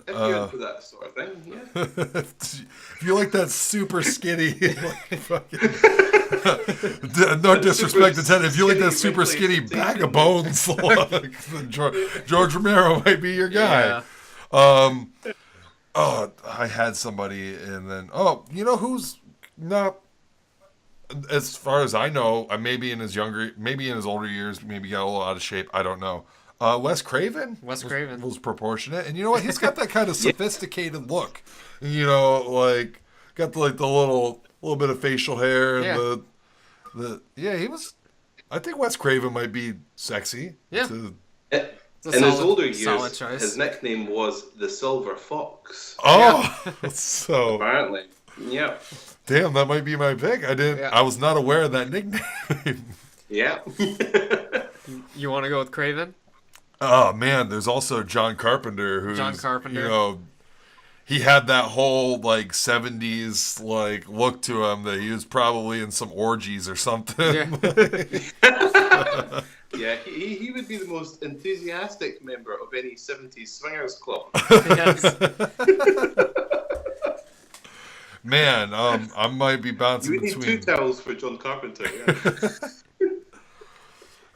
If you're into that sort of thing, yeah. if you like that super skinny, like fucking, no disrespect to Ted, if you like that super skinny bag of bones, George Romero might be your guy. Yeah. Oh, I had somebody, and then you know who's not, as far as I know, maybe in his older years, maybe got a little out of shape. I don't know. Wes Craven. Wes Craven was proportionate, and you know what? He's got that kind of Yeah. sophisticated look. You know, like got the little bit of facial hair and Yeah. he was. I think Wes Craven might be sexy. Yeah. To- In his older solid years, choice. his nickname was the Silver Fox. oh, so Apparently, yeah, damn, that might be my pick. I didn't. Yeah. I was not aware of that nickname. yeah. You want to go with Craven? Oh man, there's also John Carpenter, who's John Carpenter. You know, he had that whole like '70s like look to him that he was probably in some orgies or something. Yeah. Yeah, he would be the most enthusiastic member of any 70s swingers club. Yes. Man, I might be You bouncing would need two between. towels for John Carpenter. Yeah.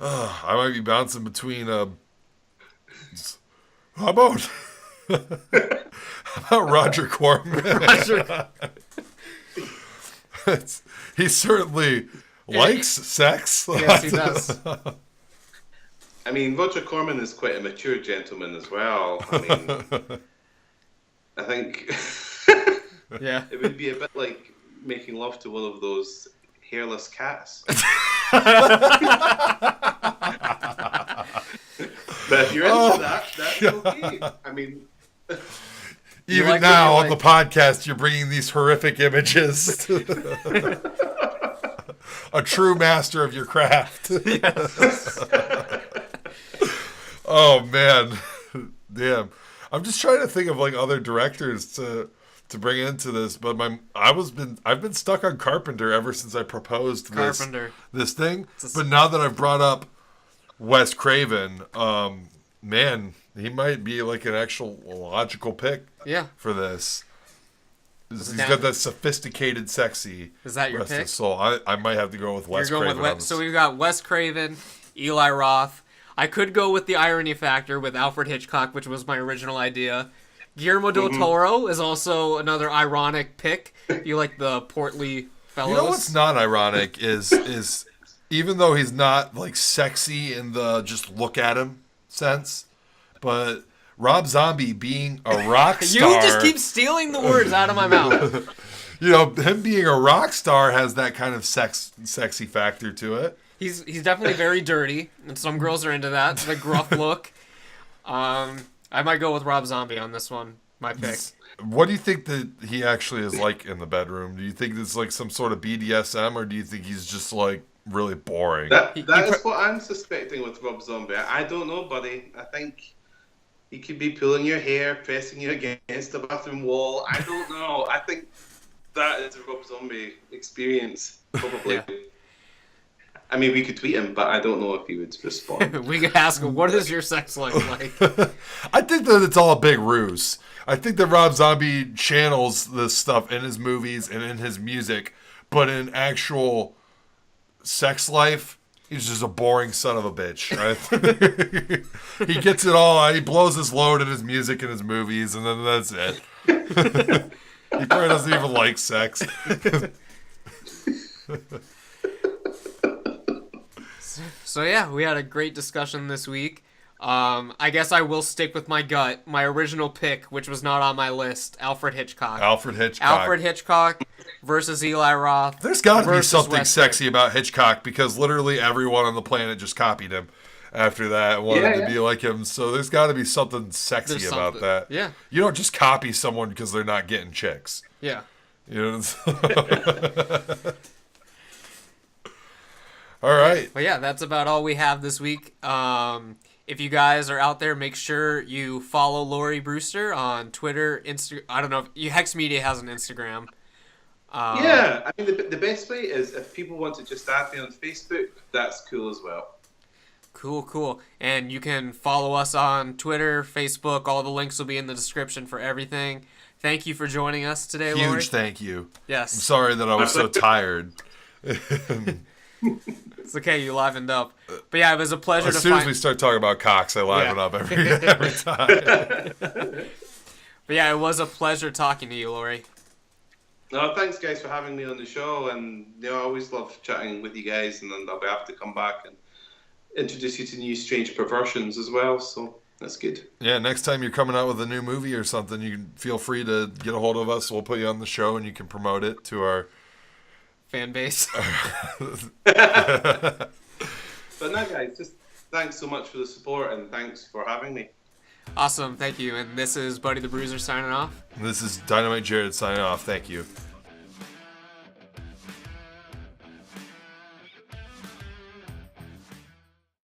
I might be bouncing between. How about Roger Corman? He certainly likes sex. Yes, he does. I mean, Roger Corman is quite a mature gentleman as well. I mean, I think Yeah. it would be a bit like making love to one of those hairless cats. But if you're into that, that's okay. I mean, Even like now when on you the podcast, you're bringing these horrific images. A true master of your craft. Oh man, damn! I'm just trying to think of like other directors to bring into this, but I've been stuck on Carpenter ever since I proposed Carpenter. this thing. But now that I've brought up Wes Craven, man, he might be like an actual logical pick Yeah. for this. He's that- got that sophisticated, sexy Is that your rest of pick? soul. I might have to go with Wes You're going Craven. with on this. So we've got Wes Craven, Eli Roth. I could go with the irony factor with Alfred Hitchcock, which was my original idea. Guillermo del Toro is also another ironic pick. You like the portly fellows? You know what's not ironic is even though he's not like sexy in the just look at him sense, but Rob Zombie being a rock star. You just keep stealing the words out of my mouth. You know, him being a rock star has that kind of sexy factor to it. He's definitely very dirty, and some girls are into that. The gruff look. I might go with Rob Zombie on this one. My pick. What do you think that he actually is like in the bedroom? Do you think it's like some sort of BDSM, or do you think he's just like really boring? that is what I'm suspecting with Rob Zombie. I don't know, buddy. I think he could be pulling your hair, pressing you against the bathroom wall. I don't know. I think that is a Rob Zombie experience, probably. Yeah. I mean, we could tweet him, but I don't know if he would respond. We could ask him, what is your sex life like? I think that it's all a big ruse. I think that Rob Zombie channels this stuff in his movies and in his music, but in actual sex life, he's just a boring son of a bitch. Right? He gets it all. He blows his load in his music and his movies, and then that's it. He probably doesn't even like sex. So yeah, we had a great discussion this week. I guess I will stick with my gut. My original pick, which was not on my list, Alfred Hitchcock. Alfred Hitchcock. Alfred Hitchcock versus Eli Roth. There's got to be versus something Wes sexy about Hitchcock because literally everyone on the planet just copied him after that and wanted to be like him. So there's got to be something sexy There's about something. that. Yeah. You don't just copy someone because they're not getting chicks. Yeah. You know. All right. But yeah, that's about all we have this week. If you guys are out there, make sure you follow Lawrie Brewster on Twitter, Instagram. I don't know if Hex Media has an Instagram. Yeah, I mean, the best way is if people want to just add me on Facebook, that's cool as well. Cool. And you can follow us on Twitter, Facebook. All the links will be in the description for everything. Thank you for joining us today, Lawrie. Huge thank you. Yes. I'm sorry that I was so tired. It's okay, you livened up. But yeah, it was a pleasure As to soon as find... we start talking about cocks, I liven up every time. But But yeah, it was a pleasure talking to you, Lawrie. No, thanks guys for having me on the show, and I always love chatting with you guys, and then I'll be happy to come back and introduce you to new strange perversions as well. So that's good. Yeah, next time you're coming out with a new movie or something, you can feel free to get a hold of us. We'll put you on the show, and you can promote it to our fan base. But no, guys, just thanks so much for the support, and thanks for having me. Awesome, thank you. And this is Buddy the Bruiser signing off. This is Dynamite Jared signing off. Thank you.